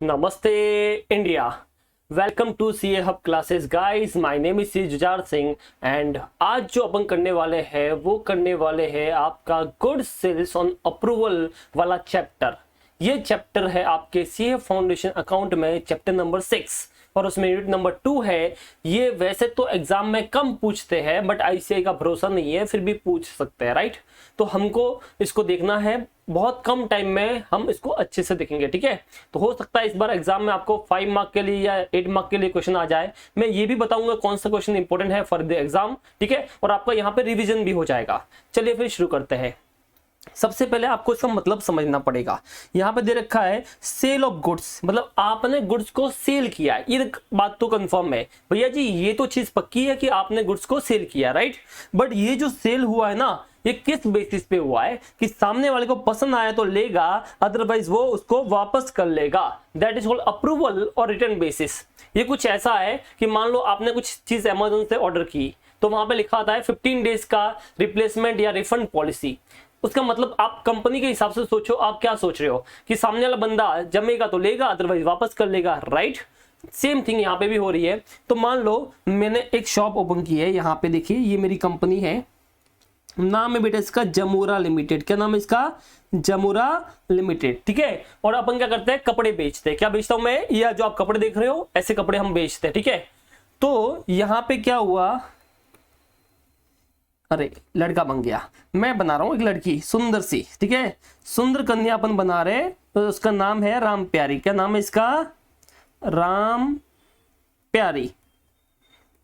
नमस्ते India. Welcome to CA hub classes guys. My name is C Jujhar Singh and आज जो अपन करने वाले हैं वो करने वाले हैं आपका गुड सेल्स ऑन अप्रूवल वाला चैप्टर। ये चैप्टर है आपके सीए फाउंडेशन अकाउंट में चैप्टर नंबर 6 और उसमें यूनिट नंबर 2 है। ये वैसे तो एग्जाम में कम पूछते हैं बट आईसीआई का भरोसा नहीं है, फिर भी पूछ सकते हैं, राइट। तो हमको इसको देखना है, बहुत कम टाइम में हम इसको अच्छे से देखेंगे, ठीक है। तो हो सकता है इस बार एग्जाम में आपको 5 मार्क के लिए या 8 मार्क के लिए क्वेश्चन आ जाए। मैं ये भी बताऊंगा कौन सा क्वेश्चन इंपॉर्टेंट है फॉर द एग्जाम, ठीक है, और आपका यहाँ पे रिवीजन भी हो जाएगा। चलिए फिर शुरू करते हैं। सबसे पहले आपको इसका मतलब समझना पड़ेगा। यहाँ पे दे रखा है सेल ऑफ गुड्स, मतलब आपने गुड्स को सेल किया। ये बात तो कंफर्म है भैया जी, ये तो चीज पक्की है कि आपने गुड्स को सेल किया, राइट। बट ये जो सेल हुआ है ना, ये किस बेसिस पे हुआ है कि सामने वाले को पसंद आया तो लेगा, अदरवाइज वो उसको वापस कर लेगा। दैट इज कॉल्ड अप्रूवल और रिटर्न बेसिस। ये कुछ ऐसा है कि मान लो आपने कुछ चीज अमेज़न से ऑर्डर की, तो वहां पे लिखा आता है 15 डेज का रिप्लेसमेंट या रिफंड पॉलिसी। उसका मतलब आप कंपनी के हिसाब से सोचो, आप क्या सोच रहे हो कि सामने वाला बंदा जमेगा तो लेगा, अदरवाइज वापस कर लेगा, राइट। सेम थिंग यहाँ पे भी हो रही है। तो मान लो मैंने एक शॉप ओपन की है, यहाँ पे देखिए ये मेरी कंपनी है, नाम है बेटा इसका जमूरा लिमिटेड। क्या नाम है इसका? जमूरा लिमिटेड, ठीक है। और अपन क्या करते हैं, कपड़े बेचते हैं। क्या बेचता हूं मैं? या जो आप कपड़े देख रहे हो ऐसे कपड़े हम बेचते हैं, ठीक है। तो यहां पे क्या हुआ, अरे लड़का बन गया, मैं बना रहा हूं एक लड़की सुंदर सी, ठीक है। सुंदर कन्या अपन बना रहे हैं, तो उसका नाम है राम प्यारी। क्या नाम है इसका? राम प्यारी।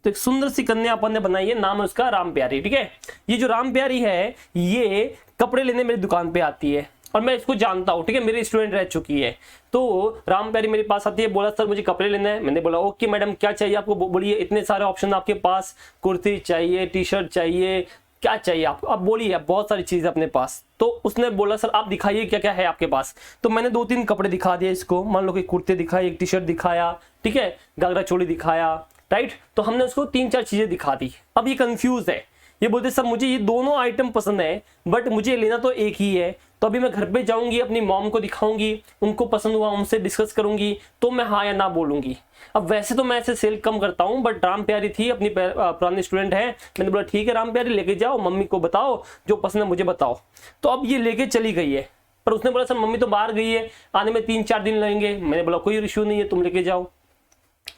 तो एक सुंदर सी कन्या अपन ने बनाई है, नाम है उसका राम प्यारी, ठीक है। ये जो राम प्यारी है ये कपड़े लेने मेरी दुकान पे आती है और मैं इसको जानता हूँ, ठीक है, मेरी स्टूडेंट रह चुकी है। तो राम प्यारी मेरे पास आती है, बोला सर मुझे कपड़े लेने हैं। मैंने बोला ओके मैडम क्या चाहिए आपको, बोलिए, इतने सारे ऑप्शन आपके पास, कुर्ती चाहिए, टी शर्ट चाहिए, क्या चाहिए आपको, आप बोलिए, बहुत सारी चीजें अपने पास। तो उसने बोला सर आप दिखाइए क्या क्या है आपके पास। तो मैंने 2-3 कपड़े दिखा दिए इसको, मान लो कि कुर्ते दिखाए, एक टी शर्ट दिखाया, ठीक है, घाघरा चोली दिखाया, राइट। तो हमने उसको 3-4 चीजें दिखा दी। अब ये कंफ्यूज है, ये बोलते सर मुझे ये दोनों आइटम पसंद है बट मुझे लेना तो एक ही है। तो अभी मैं घर पे जाऊंगी, अपनी मॉम को दिखाऊंगी, उनको पसंद हुआ उनसे डिस्कस करूंगी तो मैं हाँ या ना बोलूंगी। अब वैसे तो मैं ऐसे सेल कम करता हूं बट राम प्यारी थी, अपनी पुरानी स्टूडेंट है, मैंने बोला ठीक है राम प्यारी लेके जाओ, मम्मी को बताओ जो पसंद है मुझे बताओ। तो अब ये लेके चली गई है, पर उसने बोला सर मम्मी तो बाहर गई है, आने में 3-4 दिन लगेंगे। मैंने बोला कोई इश्यू नहीं है, तुम लेके जाओ।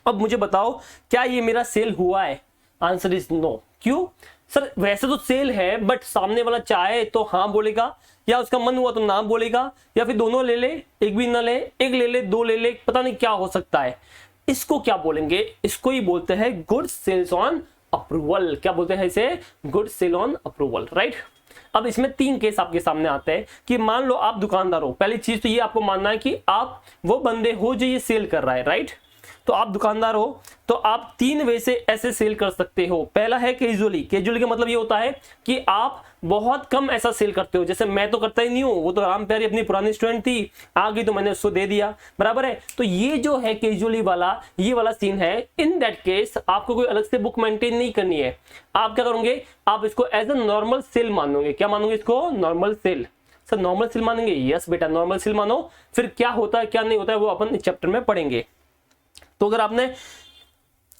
अब मुझे बताओ क्या ये मेरा सेल हुआ है? Answer is no. क्यों सर? वैसे तो सेल है बट सामने वाला चाहे तो हाँ बोलेगा, या उसका मन हुआ तो ना बोलेगा, या फिर दोनों ले ले, एक भी ना ले, एक ले ले, 2 ले ले, पता नहीं क्या हो सकता है। इसको क्या बोलेंगे? इसको ही बोलते हैं गुड सेल्स ऑन अप्रूवल। क्या बोलते हैं इसे? Good sale on approval, right. अब इसमें 3 केस आपके सामने आते हैं कि मान लो आप दुकानदार हो। पहली चीज तो ये आपको मानना है कि आप वो बंदे हो जो ये सेल कर रहा है, राइट। तो आप दुकानदार हो तो आप 3 वे से ऐसे सेल कर सकते हो। पहला है कैजुअली। कैजुअली का मतलब ये होता है कि आप बहुत कम ऐसा सेल करते हो, जैसे मैं तो करता ही नहीं हूं, वो तो राम प्यारी अपनी पुरानी स्टूडेंट थी, आ गई तो मैंने उसको दे दिया, बराबर है। तो ये जो है कैजुअली वाला, ये वाला सीन है। इन दैट केस आपको कोई अलग से बुक मेंटेन नहीं करनी है। आप क्या करोगे, आप इसको एज ए नॉर्मल सेल मानोगे। क्या मानोगे इसको? Normal sale. Sir normal sale मानेंगे? यस बेटा नॉर्मल सेल मानो। फिर क्या होता है क्या नहीं होता है वो अपन इस चैप्टर में पढ़ेंगे। तो अगर आपने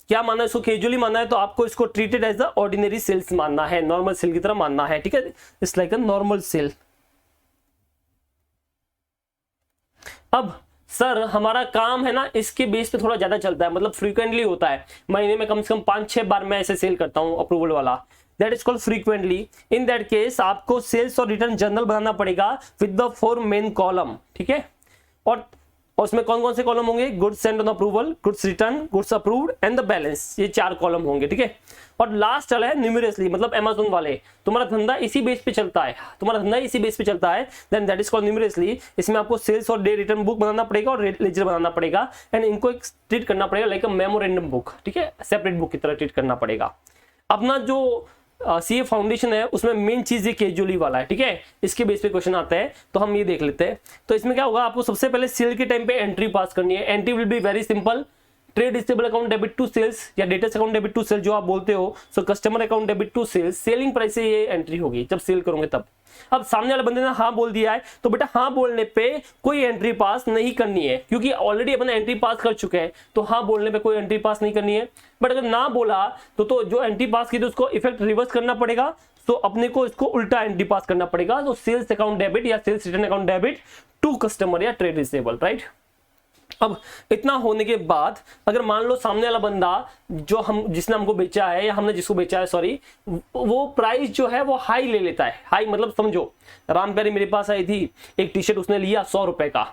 क्या माना है, इसको कैजुअली माना है, तो आपको इसको treated as a ordinary sales मानना है, नॉर्मल सेल की तरह मानना है, ठीक है। It's like a normal sale. अब सर हमारा काम है ना इसके बेस पे थोड़ा ज्यादा चलता है, मतलब फ्रीक्वेंटली होता है, महीने में कम से कम 5-6 बार मैं ऐसे सेल करता हूं अप्रूवल वाला। That is called frequently. In that case आपको सेल्स और रिटर्न जर्नल बनाना पड़ेगा विद द 4 मेन कॉलम, ठीक है। और उसमें कौन कौन से कॉलम होंगे? Goods sent on approval, goods return, goods approved and the balance. ये 4 कॉलम होंगे, ठीक है। और लास्ट वाला है न्यूमरसली, मतलब अमेज़न वाले, तुम्हारा धंधा इसी बेस पे चलता है, तुम्हारा धंधा इसी बेस पे चलता है, देन दैट इज कॉल्ड न्यूमरसली। इसमें आपको सेल्स और डे रिटर्न बुक बनाना पड़ेगा और लेजर बनाना पड़ेगा एंड इनको एक ट्रीट करना पड़ेगा लाइक अ मेमोरेंडम बुक, ठीक है, सेपरेट बुक की तरह ट्रीट करना पड़ेगा। अपना जो सीए फाउंडेशन है उसमें मेन चीज ये कैजुअली वाला है, ठीक है। इसके बेस पे क्वेश्चन आता है तो हम ये देख लेते हैं। तो इसमें क्या होगा, आपको सबसे पहले सेल के टाइम पे एंट्री पास करनी है। Entry will be very simple, trade receivable account debit to sales या debtors account debit to sales जो आप बोलते हो, so customer account debit to sales, selling price से ये एंट्री होगी जब सेल करोगे तब। अब सामने वाले बंदे ने हाँ बोल दिया है तो बेटा हाँ बोलने पे कोई एंट्री पास नहीं करनी है, क्योंकि ऑलरेडी अपने एंट्री पास कर चुके हैं, तो हाँ बोलने पे कोई एंट्री पास नहीं करनी है। बट अगर ना बोला तो जो एंट्री पास की थी उसको इफेक्ट रिवर्स करना पड़ेगा, तो अपने को इसको उल्टा एंट्री पास करना पड़ेगा, तो सेल्स अकाउंट डेबिट या sales return account debit to customer या ट्रेड रिसीवेबल, राइट। अब इतना होने के बाद अगर मान लो सामने वाला बंदा जिसने हमको बेचा है या हमने जिसको बेचा है सॉरी, वो प्राइस जो है वो हाई ले लेता है। हाई मतलब समझो, राम प्यारी मेरे पास आई थी, एक टी शर्ट उसने लिया 100 रुपए का,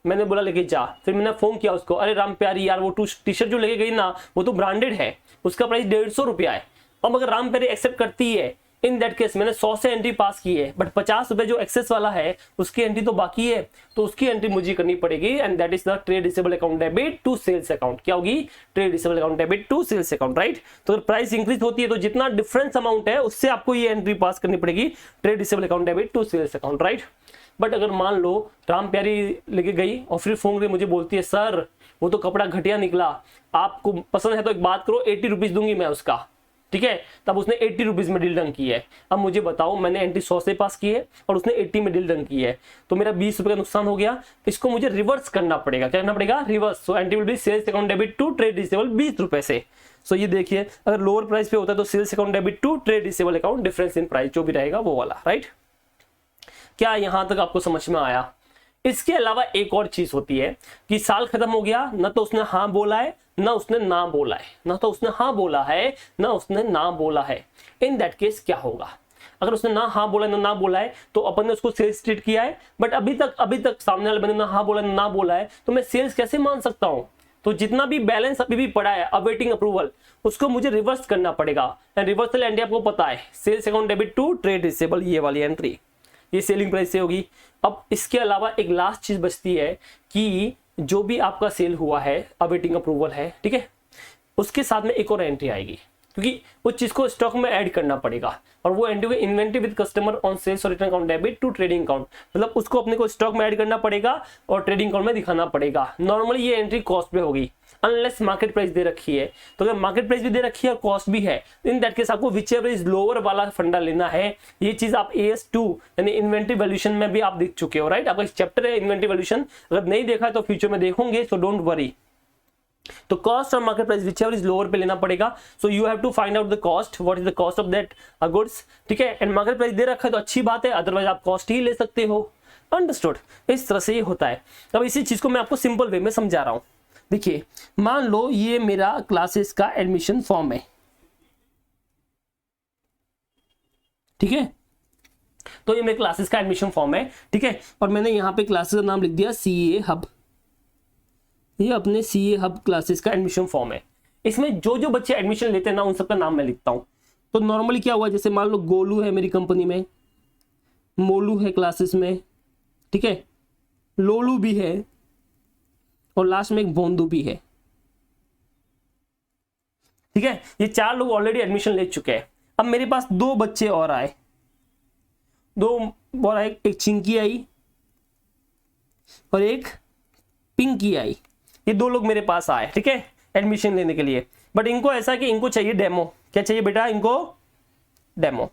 मैंने बोला लेके जा, फिर मैंने फोन किया उसको, अरे राम प्यारी यार वो टी शर्ट जो लेके गई ना वो तो ब्रांडेड है, उसका प्राइस 150 रुपया है। अब अगर राम प्यारी एक्सेप्ट करती है, इन दैट केस मैंने 100 से एंट्री पास की है, बट 50 रुपए जो एक्सेस वाला है उसकी एंट्री तो बाकी है, तो उसकी एंट्री मुझे करनी पड़ेगी, and that is the trade receivable account debit to sales account. क्या होगी? Trade receivable account debit to sales account, right. तो अगर प्राइस इंक्रीज होती है तो जितना डिफरेंस अमाउंट है उससे आपको ये एंट्री पास करनी पड़ेगी, trade receivable account debit to sales account, right. But अगर मान लो राम प्यारी लेके गई और फिर फोन करके मुझे बोलती है सर वो तो कपड़ा घटिया निकला, आपको पसंद है तो एक बात करो 80 रुपीज दूंगी मैं उसका, ठीक है। तब उसने 80 रुपीज में डील डन की है। अब मुझे बताओ, मैंने एंट्री 100 से पास की है और उसने 80 में डील डन की है, तो मेरा 20 रुपए का नुकसान हो गया। इसको मुझे रिवर्स करना पड़ेगा। क्या करना पड़ेगा? Reverse. So entry will be sales account debit to trade receivable 20 रुपए से। सो ये देखिए, अगर लोअर प्राइस पे होता है तो sales account debit to trade receivable account, difference in price जो भी रहेगा वो वाला, राइट। क्या यहां तक आपको समझ में आया? इसके अलावा एक और चीज होती है कि साल खत्म हो गया, ना तो उसने हाँ बोला है ना उसने ना बोला है, ना तो उसने हाँ बोला है ना उसने ना बोला है। इन दैट केस क्या होगा? अगर उसने ना हाँ बोला ना बोला है तो अपन ने उसको सेल्स ट्रीट किया है, बट अभी तक सामने वाले बंदे ने ना हाँ बोला ना बोला है, तो मैं सेल्स कैसे मान सकता हूं? तो जितना भी बैलेंस अभी भी पड़ा है अवेटिंग अप्रूवल, उसको मुझे रिवर्स करना पड़ेगा। एंड रिवर्सल एंट्री आपको पता है, sales account debit to trade receivable, ये वाली एंट्री, ये सेलिंग प्राइस से होगी। अब इसके अलावा एक लास्ट चीज बचती है कि जो भी आपका सेल हुआ है, अवेटिंग अप्रूवल है, ठीक है, उसके साथ में एक और एंट्री आएगी, क्योंकि उस चीज को स्टॉक में ऐड करना पड़ेगा, और वो entry inventory with customer on sales और return account debit to trading account, मतलब उसको अपने को स्टॉक में ऐड करना पड़ेगा और ट्रेडिंग अकाउंट में दिखाना पड़ेगा। नॉर्मली ये एंट्री कॉस्ट पे होगी अनलेस मार्केट प्राइस दे रखी है। तो अगर मार्केट प्राइस भी दे रखी है और कॉस्ट भी है, इन दैट केस आपको विच एवर इज लोअर वाला फंडा लेना है। ये चीज आप AS2 यानी इन्वेंटरी वैल्यूएशन में भी आप देख चुके हो, राइट। आपका चैप्टर है इन्वेंटरी वैल्यूएशन, अगर नहीं देखा है तो फ्यूचर में देखोगे, सो डोंट वरी। तो कॉस्ट और market price whichever is lower पे लेना पड़ेगा। So you have to find out the cost, what is the cost of that goods, ठीक है। एंड मार्केट प्राइस दे रखा है तो अच्छी बात है, अदरवाइज आप कॉस्ट ही ले सकते हो। अंडरस्टूड? इस तरह से ये होता है। अब इसी चीज को मैं आपको सिंपल वे में समझा रहा हूं। देखिए, मान लो ये मेरा क्लासेस का एडमिशन फॉर्म है, ठीक है। तो ये मेरे क्लासेस का एडमिशन फॉर्म है, ठीक है, और मैंने यहां पे क्लासेस का नाम लिख दिया CA हब। ये अपने CA हब क्लासेस का एडमिशन फॉर्म है। इसमें जो जो बच्चे एडमिशन लेते हैं ना उन सबका नाम मैं लिखता हूं। तो नॉर्मली क्या हुआ, जैसे मान लो गोलू है मेरी कंपनी में, मोलू है क्लासेस में, ठीक है, लोलू भी है, और लास्ट में एक बोंदू भी है, ठीक है। ये 4 लोग ऑलरेडी एडमिशन ले चुके हैं। अब मेरे पास 2 बच्चे और आए, एक चिंकी आई और एक पिंकी आई। ये 2 लोग मेरे पास आए, ठीक है, एडमिशन लेने के लिए। बट इनको ऐसा कि इनको चाहिए डेमो। क्या चाहिए बेटा? इनको डेमो।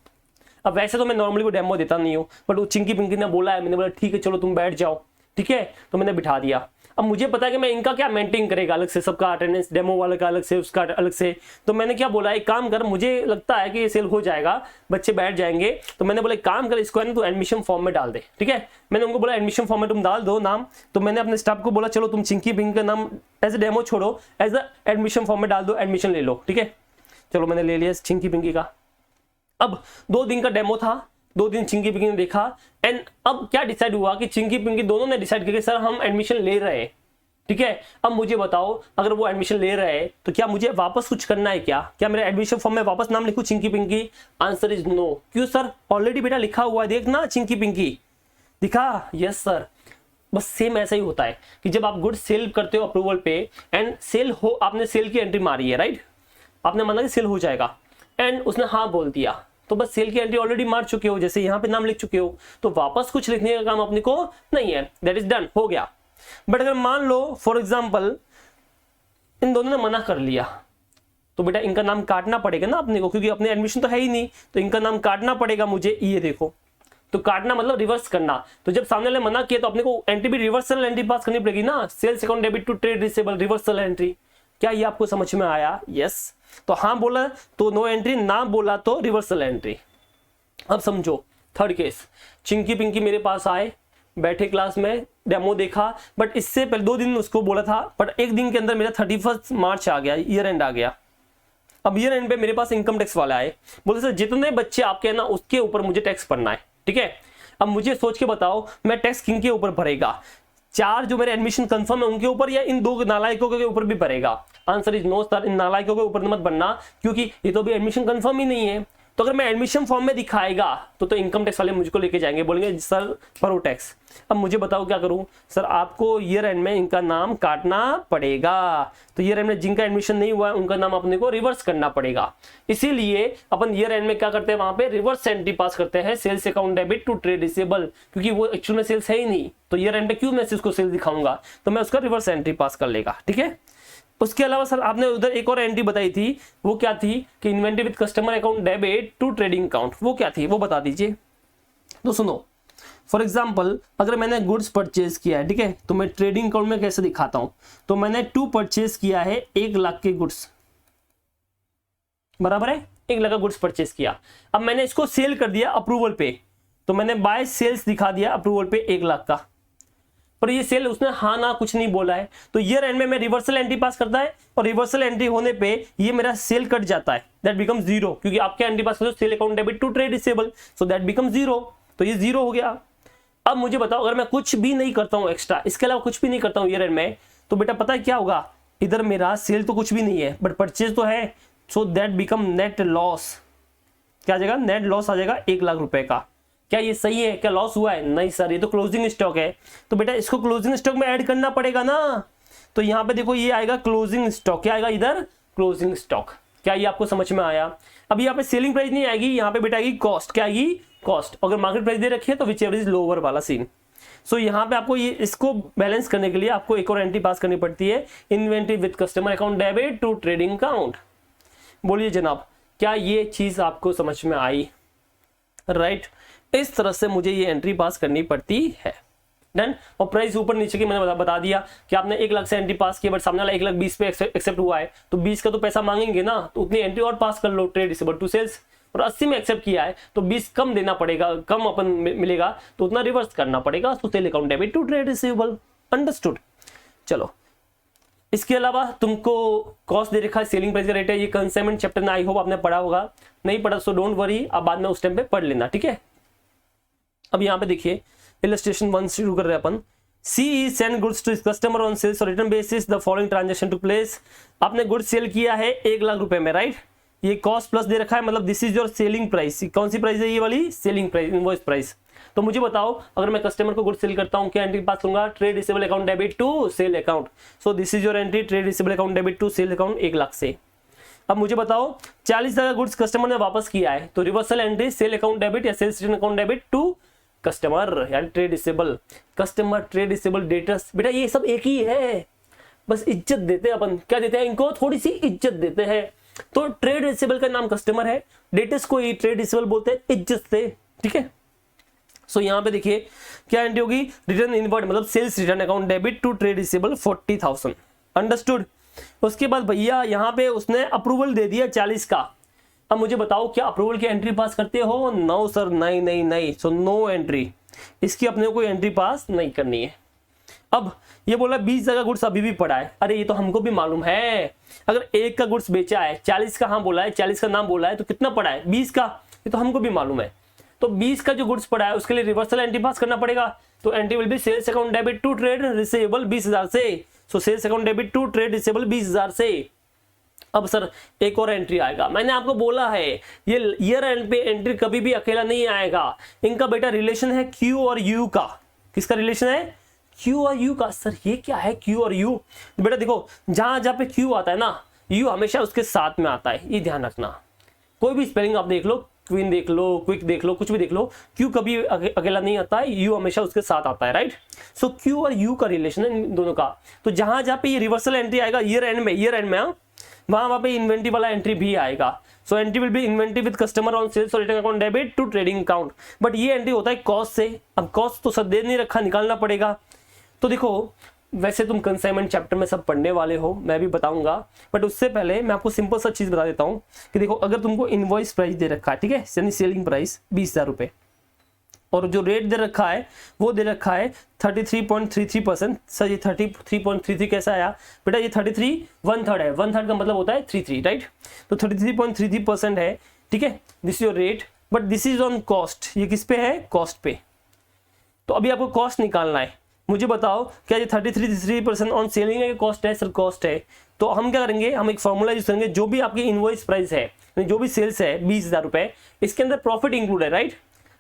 अब वैसे तो मैं नॉर्मली को डेमो देता नहीं हूं, बट वो चिंकी पिंकी ने बोला है, मैंने बोला ठीक है चलो तुम बैठ जाओ, ठीक है, तो मैंने बिठा दिया। अब मुझे पता है कि मैं इनका क्या मेंटेन करेगा अलग से, सबका अटेंडेंस, डेमो वाले का अलग से, उसका अलग से। तो मैंने क्या बोला, एक काम कर, मुझे लगता है कि ये सेल हो जाएगा, बच्चे बैठ जाएंगे, तो मैंने बोला एक काम कर, इसको है ना तू एडमिशन फॉर्म में डाल दे, ठीक है। मैंने उनको बोला एडमिशन फॉर्म में तुम डाल दो नाम। तो मैंने अपने स्टाफ को बोला चलो तुम चिंकी पिंकी का नाम एज ए डेमो छोड़ो, एज अ एडमिशन फॉर्म में डाल दो, एडमिशन ले लो, ठीक है। चलो मैंने ले लिया चिंकी पिंकी का। अब 2 दिन का डेमो था, 2 दिन चिंकी पिंकी ने देखा, एंड अब क्या डिसाइड हुआ कि चिंकी पिंकी दोनों ने डिसाइड किया कि सर हम एडमिशन ले रहे हैं, ठीक है। अब मुझे बताओ, अगर वो एडमिशन ले रहे हैं तो क्या मुझे वापस कुछ करना है? क्या मेरे एडमिशन फॉर्म में वापस नाम लिखूं Chinki Pinki? Answer is no. क्यों सर? ऑलरेडी बेटा लिखा हुआ है, देख ना चिंकी पिंकी, दिखा? Yes sir. बस सेम ऐसा ही होता है कि जब आप गुड सेल करते हो अप्रूवल पे, एंड सेल हो, आपने सेल की एंट्री मारी है, राइट, आपने माना कि सेल हो जाएगा, एंड उसने हाँ बोल दिया, तो बस सेल की एंट्री ऑलरेडी मार चुके हो, जैसे यहाँ पे नाम लिख चुके हो, तो वापस कुछ लिखने का काम अपने को नहीं है, दैट इज डन, हो गया। बट अगर मान लो फॉर एग्जाम्पल इन दोनों ने मना कर लिया, तो बेटा इनका नाम काटना पड़ेगा ना अपने को, क्योंकि अपने एडमिशन तो है ही नहीं, तो इनका नाम काटना पड़ेगा मुझे। ये देखो, तो काटना मतलब रिवर्स करना। तो जब सामने वाले मना किया तो अपने को एंट्री भी रिवर्सल एंट्री पास करनी पड़ेगी ना, sales account debit to trade receivable reversal entry. क्या ये आपको समझ में आया? यस। तो हाँ बोला तो नो एंट्री, ना बोला तो रिवर्सल एंट्री। अब समझो थर्ड केस, चिंकी पिंकी मेरे पास आए, बैठे क्लास में, डेमो देखा, बट इससे पहले 2 दिन उसको बोला था, बट 1 दिन के अंदर मेरा 31 मार्च आ गया, ईयर एंड आ गया। अब ईयर एंड पे मेरे पास इनकम टैक्स वाला आए, बोले सर जितने बच्चे आपके हैं ना उसके ऊपर मुझे टैक्स भरना है, ठीक है। अब मुझे सोच के बताओ मैं टैक्स किन के ऊपर भरेगा, 4 जो मेरे एडमिशन कंफर्म है उनके ऊपर, या इन 2 नालायकों के ऊपर भी भरेगा? आंसर इज नो सर, इन नालायकों के ऊपर मत बनना, क्योंकि ये तो भी एडमिशन कंफर्म ही नहीं है। तो अगर मैं एडमिशन फॉर्म में दिखाएगा तो इनकम टैक्स वाले मुझको लेके जाएंगे, बोलेंगे सर भरो टैक्स। अब मुझे बताओ क्या करूं? सर आपको ईयर एंड में इनका नाम काटना पड़ेगा, तो ईयर एंड में जिनका एडमिशन नहीं हुआ है उनका नाम अपने को रिवर्स करना पड़ेगा। इसीलिए अपन ईयर एंड में क्या करते हैं, वहां पे रिवर्स एंट्री पास करते हैं, sales account debit to trade receivable, क्योंकि वो एक्चुअल में सेल्स है ही नहीं, तो ईयर एंड पे क्यों मैं उसको सेल्स दिखाऊंगा, तो मैं उसका रिवर्स एंट्री पास कर लेगा, ठीक है। उसके अलावा सर आपने उधर एक और एंट्री बताई थी, वो क्या थी कि inventory with customer account debit to trading account, वो क्या थी वो बता दीजिए। तो सुनो, फॉर एग्जांपल अगर मैंने गुड्स परचेज किया है, ठीक है, तो मैं ट्रेडिंग अकाउंट में कैसे दिखाता हूं, तो मैंने 2 परचेज किया है 1 लाख के गुड्स, बराबर है, 1 लाख का गुड्स परचेज किया। अब मैंने इसको सेल कर दिया अप्रूवल पे, तो मैंने बाय सेल्स दिखा दिया अप्रूवल पे 1 लाख का, पर ये सेल उसने हाँ ना कुछ नहीं बोला है, तो ईयर एंड में मैं रिवर्सल एंट्री पास करता है, और रिवर्सल एंट्री होने पे ये मेरा सेल कट जाता है, दैट बिकम 0, क्योंकि आपके एंट्री पास करो sale account debit to trade receivable, so that become 0, तो ये 0 हो गया। अब मुझे बताओ अगर मैं कुछ भी नहीं करता हूं एक्स्ट्रा, इसके अलावा कुछ भी नहीं करता हूं ईयर एंड में, तो बेटा पता है क्या होगा, इधर मेरा सेल तो कुछ भी नहीं है बट परचेज तो है, सो दैट बिकम नेट लॉस। क्या आ जाएगा? नेट लॉस आ जाएगा 1 लाख रुपए का। क्या ये सही है? क्या लॉस हुआ है? नहीं सर, ये तो क्लोजिंग स्टॉक है, तो बेटा इसको क्लोजिंग स्टॉक में ऐड करना पड़ेगा ना। तो यहाँ पे देखो ये आएगा क्लोजिंग स्टॉक, क्या आएगा इधर? Closing stock. क्या ये आपको समझ में आया? अब यहाँ पे सेलिंग प्राइस नहीं आएगी, यहाँ पे बेटा आएगी कॉस्ट। क्या आएगी? कॉस्ट। अगर मार्केट प्राइस दे रखी है तो विच एवर इज लोअर वाला सीन। सो यहाँ पे आपको ये इसको बैलेंस करने के लिए आपको एक और एंट्री पास करनी पड़ती है, inventory with customer account debit to trading account. बोलिए जनाब, क्या ये चीज आपको समझ में आई? राइट, इस तरह से मुझे ये एंट्री पास करनी पड़ती है। डन। और प्राइस ऊपर नीचे की मैंने बता दिया कि आपने 1 लाख से एंट्री पास की, बट सामने वाला 1,20,000 पे एक्सेप्ट हुआ है, तो 20 का तो पैसा मांगेंगे ना, तो उतनी एंट्री और पास कर लो ट्रेड रिसीवेबल टू सेल्स। और 80 में एक्सेप्ट किया है तो 20 कम देना पड़ेगा, कम अपन मिलेगा तो उतना रिवर्स करना पड़ेगा, तो sale account debit to trade receivable. Understood. चलो, इसके अलावा तुमको कॉस्ट दे रखा है, सेलिंग प्राइस का रेट है, ये कंसाइनमेंट चैप्टर में आई होप आपने पढ़ा होगा, नहीं पढ़ा सो डोंट वरी, अब बाद में उस टाइम पे पढ़ लेना, ठीक है। अब यहाँ पे देखिए इलस्ट्रेशन 1 शुरू कर रहे हैं अपन। C send goods to customer on sales और return basis the following transaction to place. आपने गुड्स सेल किया है 1 लाख रुपए में, राइट। ये कॉस्ट प्लस दे रखा है, मतलब this is your selling price. कौन सी प्राइस है? ये वाली सेलिंग प्राइस, इनवॉइस प्राइस। तो मुझे बताओ अगर मैं कस्टमर को गुड्स सेल करता हूं, क्या एंट्री पास करूंगा? Trade receivable account debit to sale account. So this is your entry, trade receivable account debit to sale account 1 lakh से। अब मुझे बताओ 40,000 गुड्स कस्टमर ने वापस किया है, तो reversal entry sale account debit या sales return account debit to customer, यानी trade receivable. Customer, trade receivable, debtors, बेटा ये सब एक ही है, बस इज्जत देते हैं अपन। क्या देते हैं इनको? थोड़ी सी इज्जत देते हैं। तो ट्रेड रिसीवेबल का नाम कस्टमर है, डेटर्स को ही ट्रेड रिसीवेबल बोलते हैं इज्जत से, ठीक है। सो यहाँ पे देखिए क्या एंट्री होगी? रिटर्न इनवर्ड, मतलब sales return account debit to trade receivable 40,000। Understood. उसके बाद भैया यहाँ पे उसने अप्रूवल दे दिया 40 का। अब मुझे बताओ क्या अप्रूवल की एंट्री पास करते हो? नो सर, नहीं नहीं नहीं, सो नो एंट्री, इसकी अपने को एंट्री पास नहीं करनी है। अब ये बोला 20 का गुड्स अभी भी पड़ा है, अरे ये तो हमको भी मालूम है, अगर 1 का गुड्स बेचा है, 40 का हाँ बोला है, 40 का नाम बोला है, तो कितना पड़ा है? 20 का, ये तो हमको भी मालूम है। तो 20 का जो गुड्स पड़ा है उसके लिए रिवर्सल एंट्री पास करना पड़ेगा, तो entry will be sales account debit to trade receivable 20,000 से। So sales account debit to trade receivable 20,000 से। अब सर एक और एंट्री आएगा, मैंने आपको बोला है ये ईयर एंड पे एंट्री कभी भी अकेला नहीं आएगा, इनका बेटा रिलेशन है क्यू और यू का। किसका रिलेशन है? क्यू और यू का। सर ये क्या है क्यू और यू? बेटा देखो जहां जहां पे क्यू आता है ना, यू हमेशा उसके साथ में आता है, ये ध्यान रखना। कोई भी स्पेलिंग आप देख लो, क्वीन देख लो, क्विक देख लो, कुछ भी देख लो, क्यू कभी अकेला नहीं आता है, यू हमेशा उसके साथ आता है, राइट। सो क्यू और यू का रिलेशन है इन दोनों का। तो जहां जहां पे ये रिवर्सल एंट्री आएगा ईयर एंड में वहां पे इन्वेंट्री वाला एंट्री भी आएगा। So entry will be inventory with customer on sales और return account debit to trading account. But ये एंट्री होता है कॉस्ट से। अब कॉस्ट तो सब दे नहीं रखा, निकालना पड़ेगा। तो देखो वैसे तुम कंसाइनमेंट चैप्टर में सब पढ़ने वाले हो, मैं भी बताऊंगा, बट उससे पहले मैं आपको सिंपल सा चीज बता देता हूं कि देखो अगर तुमको इनवॉइस प्राइस दे रखा है, ठीक है, यानी सेलिंग प्राइस 20,000 रुपए, और जो रेट दे रखा है वो दे रखा है 33.33%। सर ये 33.33 कैसा आया बेटा, ये 33 1/3 है, 1/3 का मतलब होता है 33, राइट। तो 33.33% है, ठीक है, this your rate, but this is on cost. ये किस पे है, कॉस्ट पे। तो अभी आपको कॉस्ट निकालना है। मुझे बताओ क्या ये 33% ऑन सेलिंग है, कॉस्ट है? सर कॉस्ट है। तो हम क्या करेंगे, हम एक फॉर्मूला यूज करेंगे, जो भी आपकी इनवॉइस प्राइस है, जो भी सेल्स है 20,000 रुपए, इसके अंदर प्रॉफिट इंक्लूड है, राइट।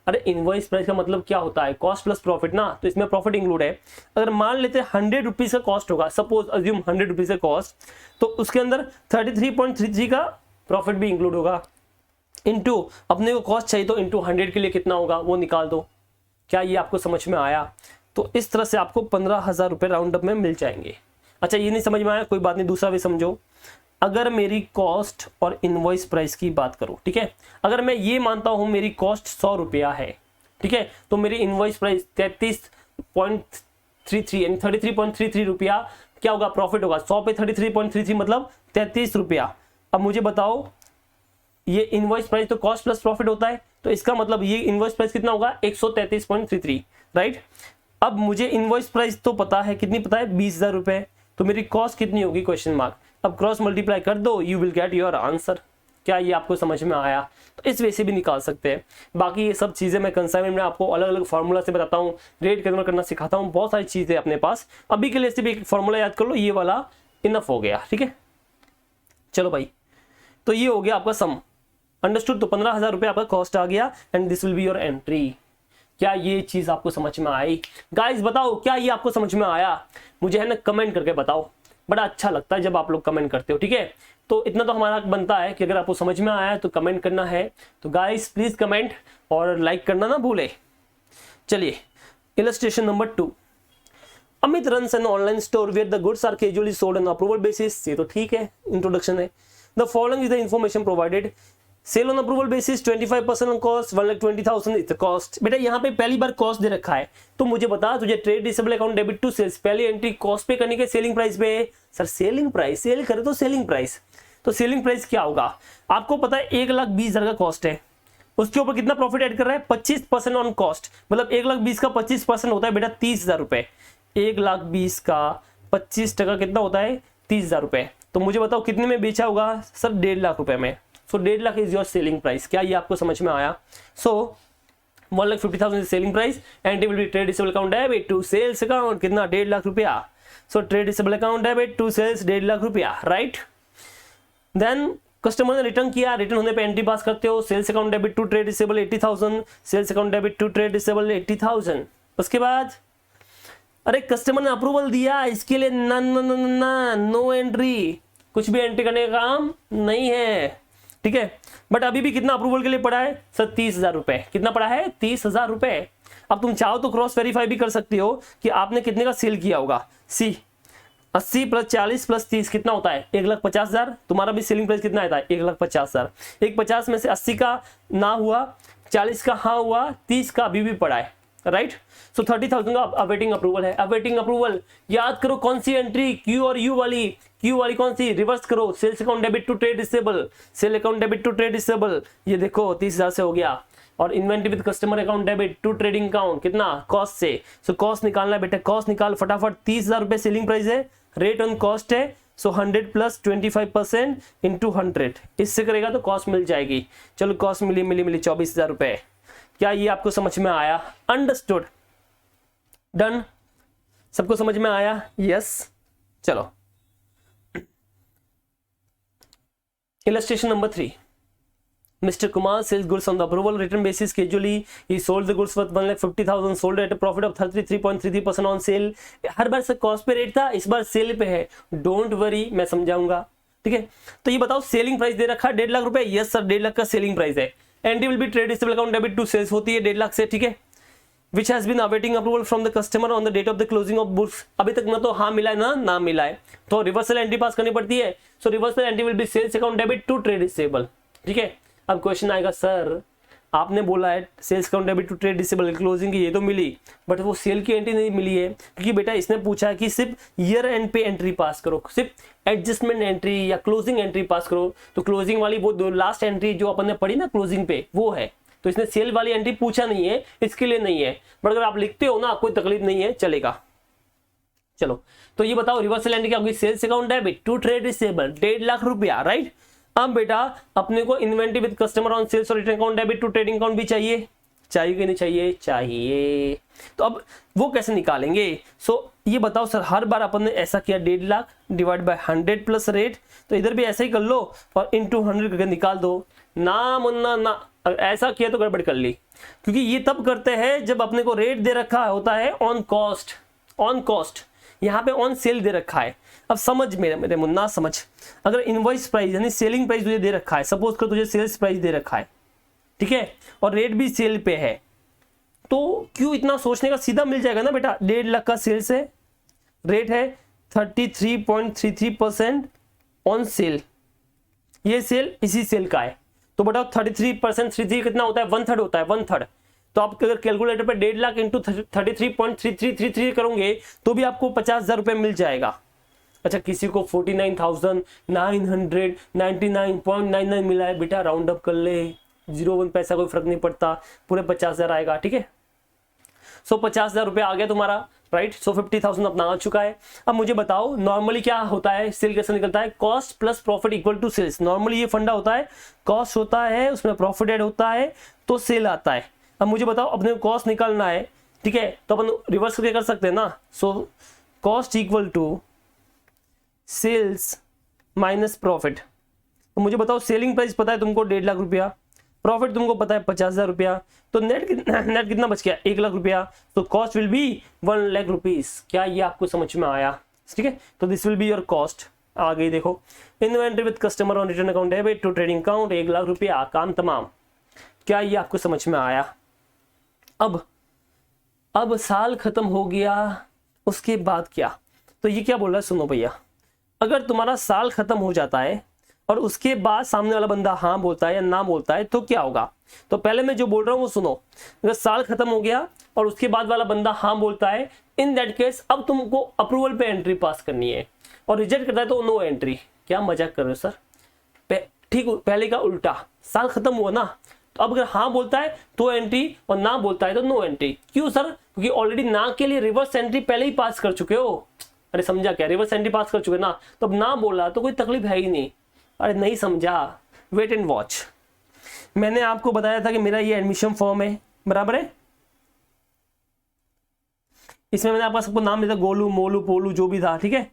अरे इनवॉइस प्राइस का मतलब क्या होता है, कॉस्ट प्लस प्रॉफिट ना, तो इसमें प्रॉफिट इंक्लूड है। अगर मान लेते हैं 100 रुपीज का कॉस्ट होगा, सपोज अज्यूम 100 रुपीज का कॉस्ट, तो उसके अंदर 33.33 का प्रॉफिट भी इंक्लूड होगा, इनटू अपने को कॉस्ट चाहिए तो इनटू 100 के लिए कितना होगा वो निकाल दो। क्या ये आपको समझ में आया? तो इस तरह से आपको 15,000 रुपए राउंड अप में मिल जाएंगे। अच्छा ये नहीं समझ में आया, कोई बात नहीं, दूसरा भी समझो। अगर मेरी कॉस्ट और इनवॉइस प्राइस की बात करो, ठीक है, अगर मैं ये मानता हूं मेरी कॉस्ट 100 रुपया है, ठीक है, तो मेरी इनवॉइस प्राइस 33.33 यानी 33.33 रुपया क्या होगा, प्रॉफिट होगा। 100 पे 33.33 मतलब 33 रुपया। अब मुझे बताओ ये इनवॉइस प्राइस तो कॉस्ट प्लस प्रॉफिट होता है, तो इसका मतलब ये इनवॉइस प्राइस कितना होगा, 133.33, राइट। अब मुझे इनवॉइस प्राइस तो पता है, कितनी पता है, 20,000 रुपए, तो मेरी कॉस्ट कितनी होगी, क्वेश्चन मार्क। अब क्रॉस मल्टीप्लाई कर दो, you will get your answer. क्या ये आपको समझ में आया? तो इस वे से भी निकाल सकते हैं। बाकी ये सब चीजें मैं कंसाइनमेंट में आपको अलग अलग फॉर्मूला से बताता हूँ, रेट कन्वर्ट करना सिखाता हूँ, बहुत सारी चीजें अपने पास। अभी के लिए सिर्फ एक फॉर्मूला याद कर लो, ये वाला इनफ हो गया, ठीक है। चलो भाई, तो ये हो गया आपका सम, अंडरस्टूड। तो 15,000 रुपए आपका कॉस्ट आ गया and this will be your entry. क्या ये चीज आपको समझ में आई? गाइस बताओ क्या ये आपको समझ में आया? मुझे है ना कमेंट करके बताओ, बड़ा अच्छा लगता है जब आप लोग कमेंट करते हो, ठीक है। तो इतना तो हमारा बनता है कि अगर आपको समझ में आया है तो कमेंट करना है। तो गाइस प्लीज कमेंट और लाइक करना ना भूले। चलिए illustration number 2, Amit runs an online store where the goods are casually sold on approval basis. ये तो ठीक है, इंट्रोडक्शन है। The following is the information provided, sale on approval basis 25% on cost, 1,20,000 is the cost. बेटा यहाँ पे पहली बार cost दे रखा है, तो मुझे बता तुझे trade receivable account debit to sales, पहली एंट्री कॉस्ट पे करने के सेलिंग प्राइस पे। सर सेलिंग प्राइस, सेल करे तो सेलिंग प्राइस, तो सेलिंग प्राइस क्या होगा? आपको पता है 1,20,000 का कॉस्ट है, उसके ऊपर कितना प्रॉफिट ऐड कर रहा है, 25% ऑन कॉस्ट, मतलब 1,20,000 का 25% होता है बेटा 30,000 रुपए। 1,20,000 का 25% कितना होता है, 30,000 रुपए। तो मुझे बताओ कितने में बेचा होगा? सर 1.5 लाख रुपए में। So 1.5 lakh is your selling price. क्या ये आपको समझ में आया? So 1,50,000 is selling price and will be trade receivable account debit to sales account, कितना, 1.5 लाख रुपया। So trade receivable account debit to sales 1.5 lakh रुपया, राइट। देन कस्टमर ने रिटर्न किया, रिटर्न होने पे एंट्री पास करते हो, sales account debit to trade receivable 80,000, sales account debit to trade receivable 80,000। उसके बाद अरे कस्टमर ने अप्रूवल दिया, इसके लिए नो एंट्री, कुछ भी एंट्री करने का काम नहीं है, ठीक है। बट अभी भी कितना अप्रूवल के लिए पड़ा है? सर 30,000 रुपए। कितना पड़ा है? 30,000 रुपए। अब तुम चाहो तो क्रॉस वेरीफाई भी कर सकते हो कि आपने कितने का सेल किया होगा। सी 80 + 40 + 30 कितना होता है? 1,50,000। तुम्हारा भी सेलिंग प्राइस कितना आता है? 1,50,000। 1,50,000 में से 80 का ना हुआ, 40 का हाँ हुआ, 30 का अभी भी पड़ा है, राइट। सो 30,000 का अवेटिंग अप्रूवल है। अवेटिंग अप्रूवल याद करो कौन सी एंट्री, क्यू और यू वाली। क्यू वाली कौन सी? रिवर्स करो, sales account debit to trade receivable, sale account debit to trade receivable, ये देखो 30,000 से हो गया। और inventory with customer account debit to trading account, कितना? कॉस्ट से। सो कॉस्ट निकालना है बेटा, कॉस्ट निकाल फटाफट। 30,000 रुपए सेलिंग प्राइस है, रेट ऑन कॉस्ट है, सो 100 + 25% इंटू 100, इससे करेगा तो कॉस्ट मिल जाएगी। चलो कॉस्ट मिली 24,000 रुपए। क्या ये आपको समझ में आया? अंडरस्टूड, डन, सबको समझ में आया? यस। चलो illustration number 3, Mr. Kumar sells goods on the approval return basis casually. He sold the goods worth 1,50,000, sold at a profit of 33.33% on sale. हर बार से कॉस्ट पे रेट था, इस बार सेल पे है। डोंट वरी, मैं समझाऊंगा, ठीक है। तो ये बताओ सेलिंग प्राइस दे रखा है 1.5 लाख रुपए। यस सर 1.5 लाख का सेलिंग प्राइस है entry will be trade receivable account debit to sales होती है 1.5 लाख से, ठीक है, which has been awaiting approval from the customer on the date of the closing of books. अभी तक ना तो हाँ मिला है ना मिला है, तो रिवर्सल एंट्री पास करनी पड़ती है। So reversal entry will be sales account debit to trade receivable, ठीक है। अब क्वेश्चन आएगा, सर आपने बोला है sales account debit to trade receivable, closing की ये तो मिली बट वो सेल की एंट्री नहीं मिली है, क्योंकि बेटा इसने पूछा है कि सिर्फ ईयर एंड पे एंट्री पास करो, सिर्फ एडजस्टमेंट एंट्री या क्लोजिंग एंट्री पास करो। तो क्लोजिंग वाली वो दो लास्ट एंट्री जो अपन ने पढ़ी ना क्लोजिंग पे वो है, तो इसने सेल वाली एंट्री पूछा नहीं है, इसके लिए नहीं है। बट अगर आप लिखते हो ना कोई तकलीफ नहीं है, चलेगा। चलो तो ये बताओ रिवर्सल एंट्री क्या होगी, sales account debit to trade receivable 1.5 lakh रुपया, राइट। अब बेटा अपने को inventory with customer on sales और return account debit to trading account भी चाहिए, चाहिए कि नहीं चाहिए, चाहिए। तो अब वो कैसे निकालेंगे, ये बताओ सर, हर बार अपन ने ऐसा किया 1.5 lakh divide by 100 plus rate, तो इधर भी ऐसा ही कर लो और इनटू 100 करके निकाल दो ना मुन्ना ना। ऐसा किया तो गड़बड़ कर ली, क्योंकि ये तब करते हैं जब अपने को रेट दे रखा होता है ऑन कॉस्ट, ऑन कॉस्ट, यहाँ पे ऑन सेल दे रखा है। अब समझ मेरे मुन्ना समझ, अगर इनवॉइस प्राइस यानी सेलिंग प्राइस तुझे दे रखा है, सपोज कर तुझे सेल्स प्राइस दे रखा है, ठीक है, और रेट भी सेल पे है, तो क्यों इतना सोचने का, सीधा मिल जाएगा ना बेटा। 1.5 लाख का सेल्स है, रेट है 33.33% ऑन सेल, ये सेल इसी सेल का है, तो बताओ 33% 33 कितना होता है, 1/3 होता है, 1/3। तो आप अगर कैलकुलेटर पे 1.5 लाख इंटू 33.3333 करोगे तो भी आपको 50,000 रुपये मिल जाएगा। अच्छा किसी को 49,999.99 मिला है, बेटा राउंड अप कर ले, 0.1 पैसा कोई फर्क नहीं पड़ता, पूरे 50,000 आएगा, ठीक है। 50,000 रुपये आ गया तुम्हारा, राइट। 50,000 अपना आ चुका है। अब मुझे बताओ नॉर्मली क्या होता है, सेल कैसे निकलता है, cost plus profit equal to sales. Normally ये फंडा होता है, कॉस्ट होता है उसमें प्रॉफिट ऐड होता है तो सेल आता है। अब मुझे बताओ अपने कॉस्ट निकालना है, ठीक है, तो अपन रिवर्स करके कर सकते हैं ना। Cost equal to sales minus profit. तो मुझे बताओ सेलिंग प्राइस पता है तुमको 1.5 लाख रुपया, प्रॉफिट तुमको पता है 50,000 रुपया, तो नेट कितना बच गया, 1 लाख रुपया। तो cost will be 1 lakh rupees. क्या ये आपको समझ में आया, ठीक है। तो this will be your cost. आ गई देखो, inventory with customer on return account debit to trading account 1 lakh रुपया, काम तमाम। क्या ये आपको समझ में आया। अब साल खत्म हो गया, उसके बाद क्या, तो ये क्या बोल रहा है, सुनो भैया, अगर तुम्हारा साल खत्म हो जाता है और उसके बाद सामने वाला बंदा हाँ बोलता है या ना बोलता है तो क्या होगा। तो पहले मैं जो बोल रहा हूं वो सुनो। अगर साल खत्म हो गया और उसके बाद वाला बंदा हाँ बोलता है, इन दैट केस अब तुमको अप्रूवल पे एंट्री पास करनी है, और रिजेक्ट करता है तो नो एंट्री। क्या मजाक कर रहे हो सर, ठीक पहले का उल्टा, साल खत्म हुआ ना, तो अब अगर हाँ बोलता है तो एंट्री और ना बोलता है तो नो एंट्री। क्यों सर, क्योंकि ऑलरेडी ना के लिए रिवर्स एंट्री पहले ही पास कर चुके हो। अरे समझा क्या, रिवर्स एंट्री पास कर चुके ना, तो अब ना बोला तो कोई तकलीफ है ही नहीं। अरे नहीं समझा, वेट एंड वॉच। मैंने आपको बताया था कि मेरा ये एडमिशन फॉर्म है, बराबर है। इसमें मैंने आपका सबको नाम दिया था, गोलू मोलू पोलू जो भी था, ठीक है।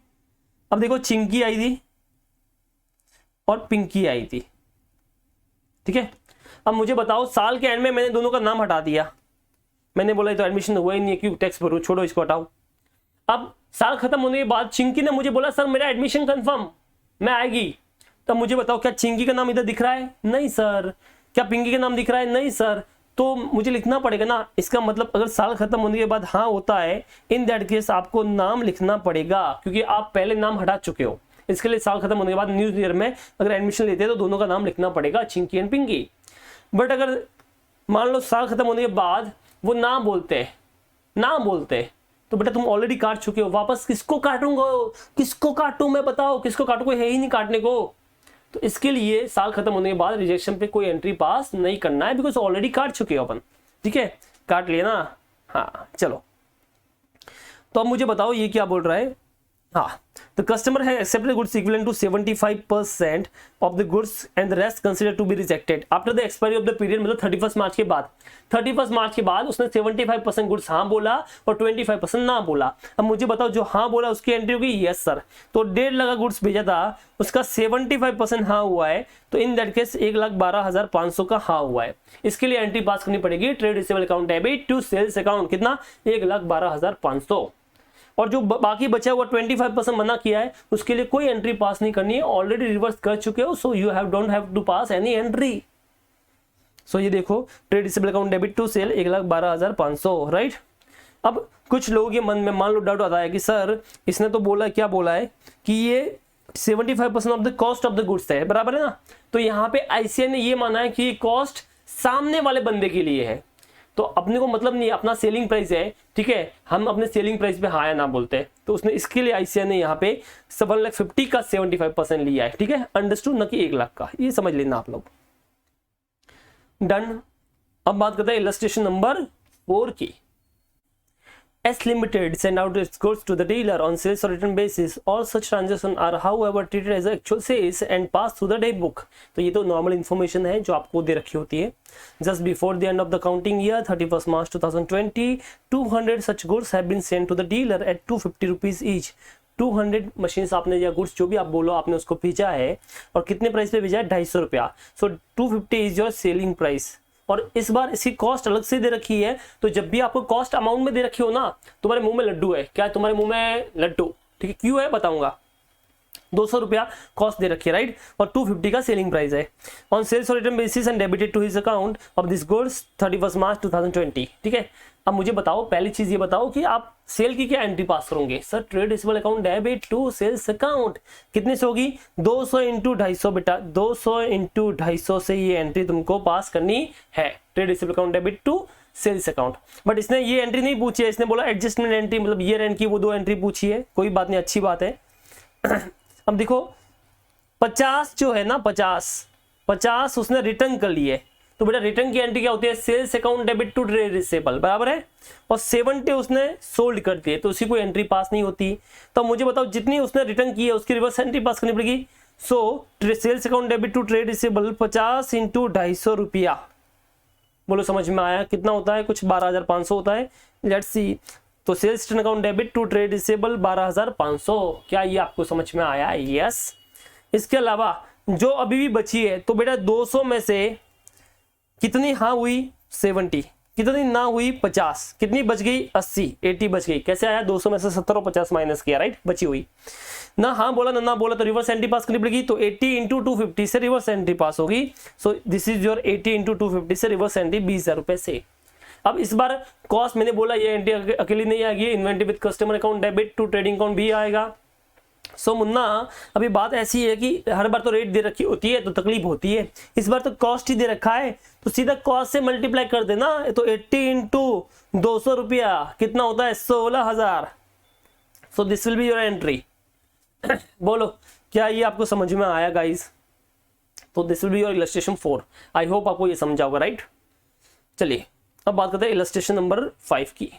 अब देखो चिंकी आई थी और पिंकी आई थी, ठीक है। अब मुझे बताओ साल के एंड में मैंने दोनों का नाम हटा दिया, मैंने बोला तो एडमिशन हुआ ही नहीं है, क्यों टैक्स भरो, छोड़ो इसको हटाओ। अब साल खत्म होने के बाद चिंकी ने मुझे बोला सर मेरा एडमिशन कंफर्म, मैं आएगी। तब मुझे बताओ क्या चिंकी का नाम इधर दिख रहा है, नहीं सर। क्या पिंकी का नाम दिख रहा है, नहीं सर। तो मुझे लिखना पड़ेगा ना, इसका मतलब अगर साल खत्म होने के बाद हाँ होता है, इन दैट केस आपको नाम लिखना पड़ेगा, क्योंकि आप पहले नाम हटा चुके हो। इसके लिए साल खत्म होने के बाद न्यू ईयर में अगर एडमिशन लेते हैं तो दोनों का नाम लिखना पड़ेगा, चिंकी एंड पिंकी। बट अगर मान लो साल खत्म होने के बाद वो ना बोलते तो बेटा तुम ऑलरेडी काट चुके हो, वापस किसको काटूंगा, किसको काटूं मैं, बताओ किसको काटूं, कोई है ही नहीं काटने को। तो इसके लिए साल खत्म होने के बाद रिजेक्शन पे कोई एंट्री पास नहीं करना है, बिकॉज ऑलरेडी काट चुके हो अपन, ठीक है, काट लिया ना। हाँ चलो, तो अब मुझे बताओ ये क्या बोल रहा है। हाँ, the customer has accepted the goods equivalent to 75% of the goods and the rest considered to be rejected after the expiry of the period, मतलब 31 मार्च के बाद, 31 मार्च के बाद उसने 75% गुड्स हाँ बोला और 25% ना बोला। अब मुझे बताओ जो हाँ बोला उसकी एंट्री होगी यस सर। तो 1.5 लाख गुड्स भेजा था, उसका 75% हाँ हुआ है, तो इन दैट केस 1,12,500 का हाँ हुआ है। इसके लिए एंट्री पास करनी पड़ेगी trade receivable account debit to sales account, कितना 1,12,500। और जो बाकी बचा हुआ 25% मना किया है उसके लिए कोई एंट्री पास नहीं करनी है, ऑलरेडी रिवर्स कर चुके हो, so you have don't have to pass any entry. सो ये देखो trade receivable account debit to sale 1,12,500, right. अब कुछ लोगों के मन में मान लो डाउट आता है कि सर इसने तो बोला, क्या बोला है कि ये 75% of the cost of the goods है, बराबर है ना। तो यहाँ पे आईसीआई ने ये माना है कि कॉस्ट सामने वाले बंदे के लिए है, तो अपने को मतलब नहीं, अपना सेलिंग प्राइस है, ठीक है, हम अपने सेलिंग प्राइस पे हाँ या ना बोलते हैं। तो उसने इसके लिए आईसीआई ने यहाँ पे 1,50,000 का 75% लिया है, ठीक है, अंडरस्टूड, न कि 1,00,000 का, ये समझ लेना आप लोग। डन। अब बात करते हैं इलस्ट्रेशन नंबर 4 की। S Limited send out its goods to the dealer on sales or return basis. All such transactions are however treated as actual sales and pass through the day book. तो ये तो normal information है जो आपको दे रखी होती है। Just before the end of the counting year, 31st March 2020, 200 such goods have been sent to the dealer at 250 rupees each. 200 machines आपने या गुड्स जो भी आप बोलो आपने उसको भेजा है, और कितने प्राइस पे भेजा है? 250 रुपया। सो 250 इज योर सेलिंग प्राइस, और इस बार इसकी कॉस्ट अलग से दे रखी है। तो जब भी आपको कॉस्ट अमाउंट में दे रखी हो ना, तुम्हारे मुंह में लड्डू है, क्या तुम्हारे मुंह में लड्डू, ठीक है, क्यों है बताऊंगा। 200 रुपया कॉस्ट दे रखी है, राइट, और 250 का सेलिंग प्राइस है। ऑन सेल्स और return basis and debited to his account of this goods 31 March 2020, ठीक है। अब मुझे बताओ, पहली चीज ये बताओ कि आप सेल की क्या एंट्री पास करोगे। Sir trade receivable account debit to sales account कितने से होगी? 200 इंटू 250 बेटा, 200 इंटू 250 से ये एंट्री तुमको पास करनी है, trade receivable account debit to sales account. But इसने ये एंट्री नहीं पूछी है, इसने बोला एडजस्टमेंट एंट्री, मतलब ईयर एंड की वो 2 एंट्री पूछी है, कोई बात नहीं, अच्छी बात है। अब देखो 50 जो है ना, 50 उसने रिटर्न कर लिए, तो बेटा रिटर्न की एंट्री क्या होती है? Sales account debit to trade receivable, बराबर है। और 70 उसने सोल्ड कर दिए, तो उसी कोई एंट्री पास नहीं होती। तो मुझे बताओ जितनी उसने रिटर्न की है उसकी रिवर्स एंट्री पास करनी पड़ेगी। So sales account debit to trade receivable 50 into 250 रुपया, बोलो समझ में आया कितना होता है? कुछ 12,500 होता है। लेट्स सी, तो sales return account debit to trade receivable 12,500, क्या ये आपको समझ में आया? यस। इसके अलावा जो अभी भी बची है, तो बेटा 200 में से कितनी हाँ हुई? 70, कितनी ना हुई? 50, कितनी बच गई? 80, 80 बच गई। कैसे आया? 200 में से 70 और 50 माइनस किया, राइट, बची हुई। ना हाँ बोला ना बोला, तो रिवर्स एंट्री पास करनी पड़ेगी। तो 80 इंटू 250 से रिवर्स एंट्री पास होगी। सो दिस इज योर 80 इंटू 250 से रिवर्स एंट्री 20,000 रुपए से। अब इस बार कॉस्ट मैंने बोला ये एंट्री अकेली नहीं आएगी, inventory with customer account debit to trading account भी आएगा। सो मुन्ना अभी बात ऐसी है कि हर बार तो रेट दे रखी होती है तो तकलीफ होती है, इस बार तो कॉस्ट ही दे रखा है, तो सीधा कॉस्ट से मल्टीप्लाई कर देना। तो 80 इंटू 200 रुपया कितना होता है? 16,000। So this will be your entry. बोलो क्या ये आपको समझ में आया गाइस? तो this will be your illustration 4। I hope आपको ये समझा होगा, राइट। चलिए अब बात करते हैं इलस्ट्रेशन नंबर 5 की।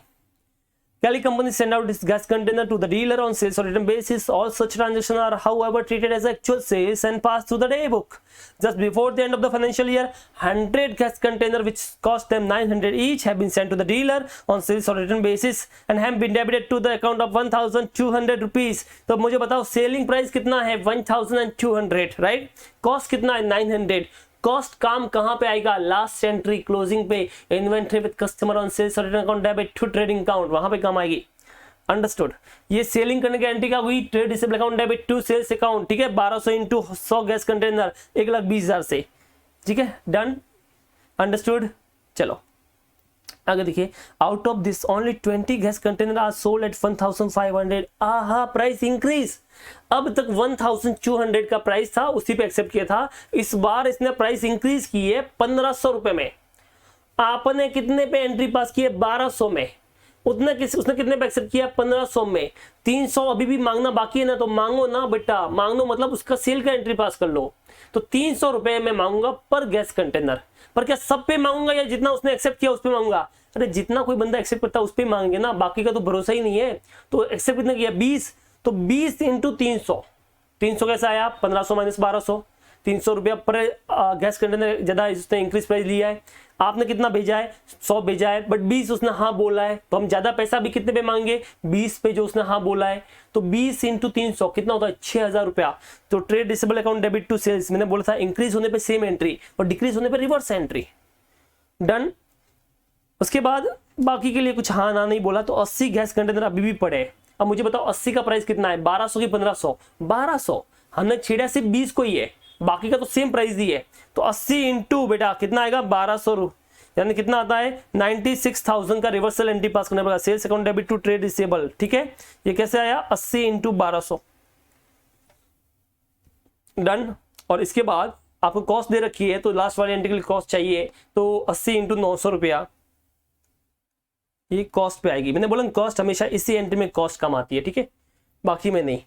Cali company send out its gas container to the dealer on sales or return basis. All such transactions are however treated as actual sales and pass through the day book. Just before the end of the financial year, 100 gas container which cost them 900 each have been sent to the dealer on sales or return basis and have been debited to the account of 1,200 rupees. तो मुझे बताओ selling price कितना है? 1,200, right. Cost कितना है? 900। Cost काम कहां पे आएगा? लास्ट एंट्री क्लोजिंग पे, inventory with customer on sales और return account debit to trading account, वहां पे काम आएगी। अंडरस्टूड। ये सेलिंग करने की एंट्री क्या हुई? Trade receivable account debit to sales account, ठीक है, 1200 इंटू 100 गैस कंटेनर 1,20,000 से, ठीक है, डन, अंडरस्टूड। चलो आगे देखिए, out of this only 20 gas container are sold at 1,500। आहा, प्राइस इंक्रीज। अब तक 1,200 का प्राइस था, उसी पे एक्सेप्ट किया था, इस बार इसने प्राइस इंक्रीज की है 1,500 रुपए में। आपने कितने पे एंट्री पास की है? 1,200 में। उसने कितने पे एक्सेप्ट किया? 1,500 में। 300 अभी भी मांगना बाकी है ना, तो मांगो ना बेटा, मांगो मतलब उसका सेल का एंट्री पास कर लो। तो 300 रुपए में मांगूंगा पर गैस कंटेनर। पर क्या सब पे मांगूंगा या जितना उसने एक्सेप्ट किया उस पे मांगूंगा? अरे जितना कोई बंदा एक्सेप्ट करता है उस पे मांगेंगे ना, बाकी का तो भरोसा ही नहीं है। तो एक्सेप्ट कितना किया? 20। तो 20 इंटू 300, 300 कैसा आया? 1,500 माइनस 1,200, 300 रुपया पर गैस कंटेनर ज्यादा उसने इंक्रीज प्राइस लिया है। आपने कितना भेजा है? 100 भेजा है, बट 20 उसने हाँ बोला है, तो हम ज्यादा पैसा भी कितने पे मांगे? 20 पे जो उसने हाँ बोला है। तो 20 इंटू 300 कितना होता है? 6,000 रुपया। तो trade receivable account debit to sales, मैंने बोला था इंक्रीज होने पे सेम एंट्री और डिक्रीज होने पे रिवर्स एंट्री, डन। उसके बाद बाकी के लिए कुछ हाँ ना नहीं बोला, तो 80 गैस कंटेनर अभी भी पड़े। अब मुझे बताओ 80 का प्राइस कितना है? 1,200 की 1,500? 1,200 हमने छेड़ा सिर्फ 20 को ही है, बाकी का तो सेम प्राइस ही है। तो 80 इंटू बेटा कितना आएगा 1200, यानी कितना आता है 96,000 का रिवर्सल एंट्री पास करना पड़ेगा sales account debit to trade receivable. ठीक है, ये कैसे आया 80 इंटू 1200, डन। और इसके बाद आपको कॉस्ट दे रखी है तो लास्ट वाली एंट्री के लिए कॉस्ट चाहिए, तो 80 इंटू 900 रुपया ये कॉस्ट पे आएगी। मैंने बोला कॉस्ट हमेशा इसी एंट्री में कॉस्ट कम आती है, ठीक है, बाकी में नहीं,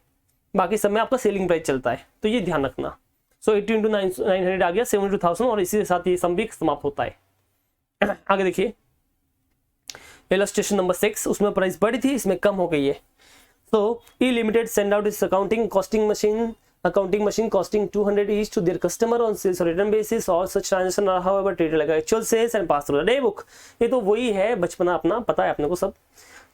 बाकी सब में आपका सेलिंग प्राइस चलता है, तो ये ध्यान रखना। सो 80 इंटू 900 आ गया 72,000 और इसी के साथ ये सम भी समाप्त होता है। आगे देखिए इलस्ट्रेशन नंबर 6, उसमें प्राइस बढ़ी थी, इसमें कम हो गई है। तो ई लिमिटेड सेंड आउट इस accounting machine costing 200 each to their customer on sales or return basis. All such transaction are however treated like actual sales and pass through the day book. ये तो वही है बचपना अपना, पता है अपने को सब।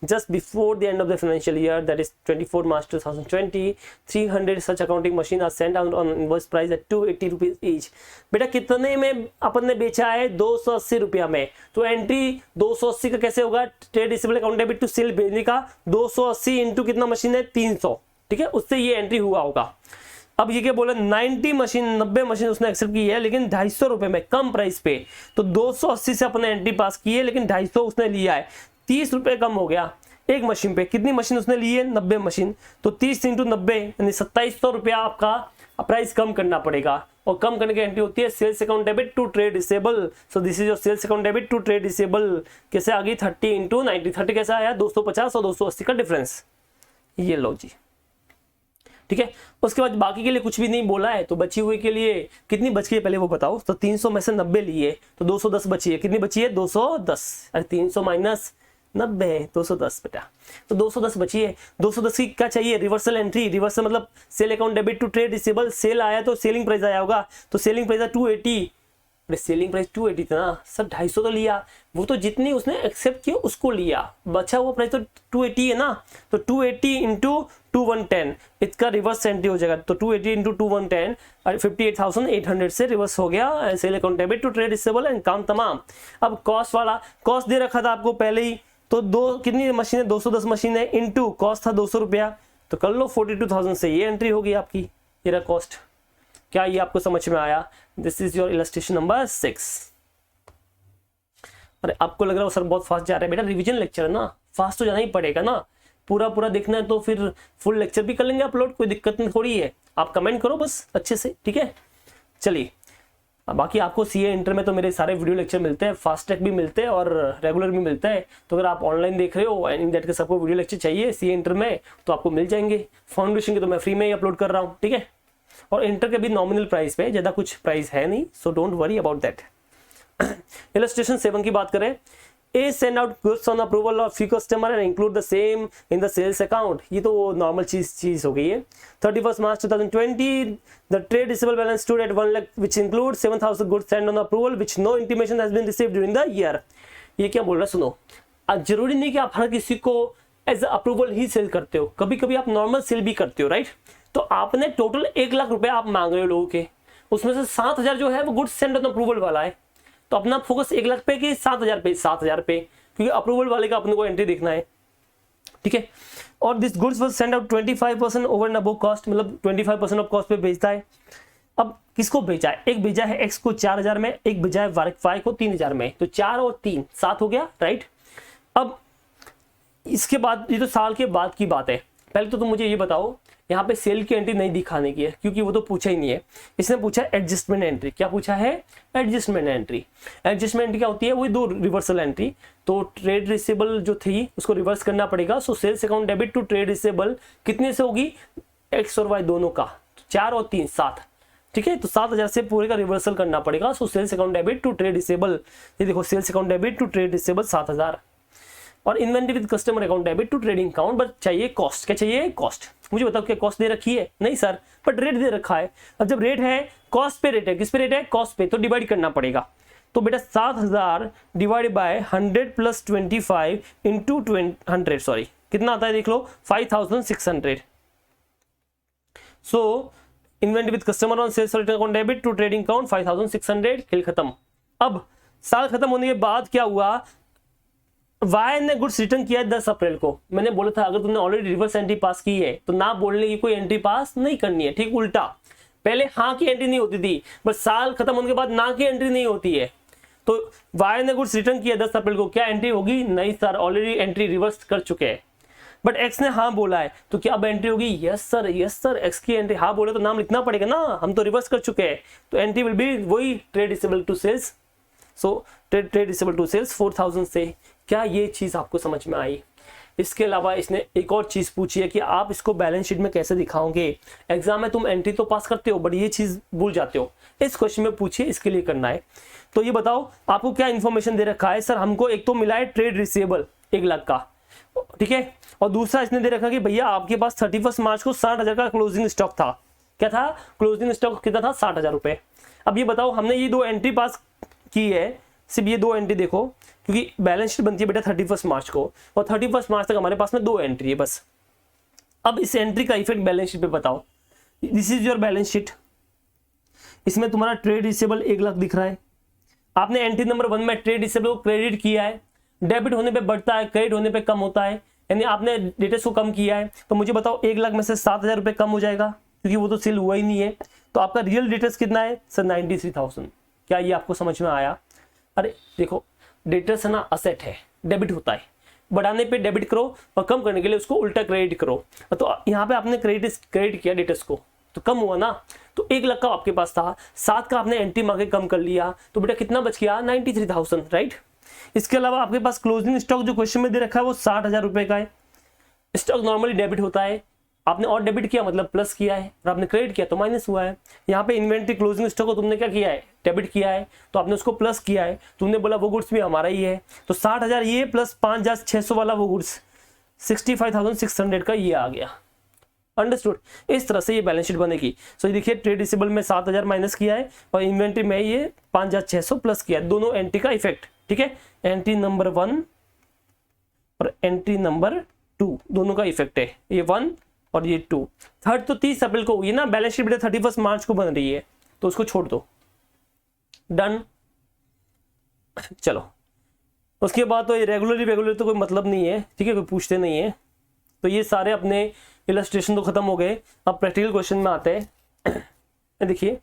Just before the end of the financial year, that is 24 March 2020, 300 such accounting machine are sent out on invoice price at 280 rupees each. बेटा कितने में अपन ने बेचा है 280 रुपया में, तो एंट्री 280 का कैसे होगा, trade receivable account debit to sale भेजने का 280 इंटू कितना मशीन है 300, ठीक है, उससे ये एंट्री हुआ होगा। अब ये क्या बोला 90 मशीन उसने एक्सेप्ट की है, लेकिन 250 रुपए में कम प्राइस पे, तो 280 से अपने एंट्री पास की है, लेकिन 250 उसने लिया है, 30 रुपए कम हो गया एक मशीन पे। कितनी मशीन उसने ली है 90 मशीन, तो 30 इंटू 90 यानी 2700 रुपया आपका प्राइस कम करना पड़ेगा। और कम करने की एंट्री होती है sales account debit to trade receivable. So this is your sales account debit to trade receivable. कैसे आ गई 30 इंटू 90, 30 कैसा आया 250 और 280 का डिफरेंस, ये लो जी, ठीक है। उसके बाद बाकी के लिए कुछ भी नहीं बोला है, तो बची हुई के लिए कितनी बच गई पहले वो बताओ। तो 300 में से 90 लिए तो 210 बची है, कितनी बची है 210, अरे 300 माइनस 90 210 बेटा, तो 210 बची है। 210 की क्या चाहिए रिवर्सल एंट्री, रिवर्सल मतलब sale account debit to trade receivable. Sale आया तो सेलिंग प्राइस आया होगा, तो सेलिंग प्राइस 280, अरे सेलिंग प्राइस 280 था ना सर, 250 तो लिया, वो तो जितनी उसने एक्सेप्ट किया उसको लिया, बचा हुआ प्राइस तो 280 है ना, तो 280 इंटू 2110 इसका रिवर्स एंट्री हो जाएगा। तो 280 इंटू 2110 58,800 से रिवर्स हो गया sale account debit to trade receivable and काम तमाम। अब कॉस्ट वाला, कॉस्ट दे रखा था आपको पहले ही, तो कितनी मशीन है 210 मशीन है, इंटू कॉस्ट था 200 रुपया, तो कर लो 42,000 से ये एंट्री होगी आपकी, ये रहा कॉस्ट। क्या ये आपको समझ में आया? This is your illustration number 6। अरे आपको लग रहा है सर बहुत फास्ट जा रहा है, बेटा रिवीजन लेक्चर है ना, फास्ट तो जाना ही पड़ेगा ना, पूरा देखना है तो फिर फुल लेक्चर भी कर लेंगे अपलोड, कोई दिक्कत नहीं थोड़ी है। आप कमेंट करो बस अच्छे से, ठीक है। चलिए बाकी आपको सीए इंटर में तो मेरे सारे वीडियो लेक्चर मिलते हैं, फास्ट ट्रैक भी मिलते हैं और रेगुलर भी मिलता है। तो अगर आप ऑनलाइन देख रहे हो इन दैट के सबको वीडियो लेक्चर चाहिए सीए इंटर में तो आपको मिल जाएंगे। फाउंडेशन के तो मैं फ्री में ही अपलोड कर रहा हूँ, ठीक है। और इंटर के भी नॉमिनल प्राइस पे, ज्यादा कुछ प्राइस है नहीं, so don't worry about that. Illustration 7 की बात करें, A send out goods on approval of few customer and include the same in the sales account. ये तो वो नॉर्मल चीज हो गई है। 31 March 2020 the trade receivable balance stood at 1 lakh which include 7,000 goods send on approval which no intimation has been received during the year. ये क्या बोल रहा है सुनो, जरूरी नहीं कि आप हर किसी को एज अप्रूवल ही सेल करते हो, कभी कभी आप नॉर्मल सेल भी करते हो, राइट। तो आपने टोटल 1 लाख रुपए आप मांग रहे हो लोगों के, उसमें से 7,000 जो है वो गुड्स सेंड ऑन अप्रूवल वाला है, तो अपना फोकस 1 लाख पे कि 7,000 पे, 7,000 पे, क्योंकि अप्रूवल वाले का अपने को एंट्री देखना है, ठीक है। और this goods was send out 25% over and above cost, मतलब 25% ऑफ कॉस्ट पे भेजता है। अब किसको भेजा है, एक भेजा है एक्स को 4,000 में, एक भेजा है वाई को 3,000 में, तो 4 और 3 7 हो गया, राइट। अब इसके बाद ये तो साल के बाद की बात है, पहले तो तुम मुझे ये बताओ यहाँ पे सेल की एंट्री नहीं दिखाने की है क्योंकि वो तो पूछा ही नहीं है। इसने पूछा एडजस्टमेंट एंट्री, क्या पूछा है एडजस्टमेंट एंट्री। एडजस्टमेंट एंट्री क्या होती है, वही 2 रिवर्सल एंट्री। तो ट्रेड रिसीवेबल जो थी उसको रिवर्स करना पड़ेगा। So sales account debit to trade receivable कितने से होगी, एक्स और वाई दोनों का, 4 और 3 7, ठीक है। तो 7,000 से पूरे का रिवर्सल करना पड़ेगा। So sales account debit to trade receivable, ये देखो sales account debit to trade receivable 7,000। और inventory with customer account debit to trading account, but चाहिए कॉस्ट, क्या चाहिए कॉस्ट। मुझे बताओ क्या कॉस्ट दे रखी है, नहीं सर, बट रेट दे रखा है। अब जब रेट है कॉस्ट पे रेट है, किस पे रेट है कॉस्ट पे, तो डिवाइड करना पड़ेगा। तो बेटा 7,000 divide by 100 plus 25 into 100, sorry कितना आता है देख लो 5,600। So inventory with customer on sales account debit to trading account 5,600, खेल खत्म। अब साल खत्म होने के बाद क्या हुआ, वाई ने गुड्स रिटर्न किया है 10 अप्रैल को। मैंने बोला था अगर तुमने ऑलरेडी रिवर्स एंट्री पास की है तो ना बोलने की कोई एंट्री पास नहीं करनी है, ठीक उल्टा पहले हाँ की एंट्री नहीं होती थी, बट साल खत्म होने के बाद ना की एंट्री नहीं होती है। तो वाई ने गुड्स रिटर्न किया 10 अप्रैल को, क्या एंट्री होगी? नहीं सर, ऑलरेडी एंट्री रिवर्स कर चुके हैं। बट एक्स ने हाँ बोला है, तो क्या अब एंट्री होगी? Yes sir, yes sir, x की एंट्री हाँ बोले तो नाम लिखना पड़ेगा ना, हम तो रिवर्स कर चुके हैं, तो एंट्री विल बी वही trade receivable to sales. So trade receivable to sales 4000 से। क्या ये चीज आपको समझ में आई? इसके अलावा इसने एक और चीज पूछी है कि आप इसको बैलेंस शीट में कैसे दिखाओगे। एग्जाम में तुम एंट्री तो पास करते हो, बट ये चीज भूल जाते हो। इस क्वेश्चन में पूछिए, इसके लिए करना है। तो ये बताओ आपको क्या इंफॉर्मेशन दे रखा है? सर हमको एक तो मिला है ट्रेड रिसीवेबल 1 लाख का, ठीक है, और दूसरा इसने दे रखा कि भैया आपके पास 31 मार्च को 60,000 का क्लोजिंग स्टॉक था। क्या था? क्लोजिंग स्टॉक कितना था? 60,000 रुपए। अब ये बताओ, हमने ये 2 एंट्री पास की है, सिर्फ ये 2 एंट्री देखो, क्योंकि बैलेंस शीट बनती है बेटा 31 मार्च को, और 31 मार्च तक हमारे पास में 2 एंट्री है बस। अब इस एंट्री का इफेक्ट बैलेंस शीट पे बताओ। This is your balance sheet, इसमें तुम्हारा ट्रेड रिसीवेबल 1 लाख दिख रहा है। आपने एंट्री नंबर 1 में ट्रेड रिसीवेबल को क्रेडिट किया है, डेबिट होने पे बढ़ता है, क्रेडिट होने पे कम होता है, यानी आपने डेटर्स को कम किया है। तो मुझे बताओ 1 लाख में से 7,000 रुपए कम हो जाएगा, क्योंकि वो तो सेल हुआ ही नहीं है। तो आपका रियल डेटर्स कितना है? सर 93,000। क्या ये आपको समझ में आया? अरे देखो, डेटर्स है ना असेट है, डेबिट होता है, बढ़ाने पे डेबिट करो और कम करने के लिए उसको उल्टा क्रेडिट करो। तो यहाँ पे आपने क्रेडिट किया डेटर्स को, तो कम हुआ ना। तो 1 लाख का आपके पास था, 7 का आपने एंट्री मार्केट कम कर लिया, तो बेटा कितना बच गया? 93,000, राइट। इसके अलावा आपके पास क्लोजिंग स्टॉक जो क्वेश्चन में दे रखा है वो 60,000 रुपए का है। स्टॉक नॉर्मली डेबिट होता है, आपने और डेबिट किया मतलब प्लस किया है, और आपने क्रेडिट किया तो माइनस हुआ है। यहाँ पे इन्वेंट्री क्लोजिंग स्टॉक को तुमने क्या किया है? डेबिट किया है, तो आपने उसको प्लस किया है, तुमने बोला वो गुड्स भी हमारा ही है, तो 60,000 ये प्लस 5,600 वाला वो गुड्स, 65,600 का ये आ गया। अंडरस्टूड? इस तरह से ये बैलेंस शीट बनेगी। सो देखिए, ट्रेड रिसीवेबल में 7,000 माइनस किया है और इन्वेंट्री में ये 5,600 प्लस किया है, दोनों एंट्री का इफेक्ट, ठीक है। एंट्री नंबर 1 और एंट्री नंबर 2 दोनों का इफेक्ट है, ये 1 और ये 2। थर्ड तो 30 अप्रैल को हुई ना बैलेंस शीट, बेटा 31 मार्च को बन रही है, तो उसको छोड़ दो। डन। चलो, उसके बाद तो ये रेगुलर तो कोई मतलब नहीं है, ठीक है, कोई पूछते नहीं है। तो ये सारे अपने इलस्ट्रेशन तो खत्म हो गए, अब प्रैक्टिकल क्वेश्चन में आते हैं। देखिए,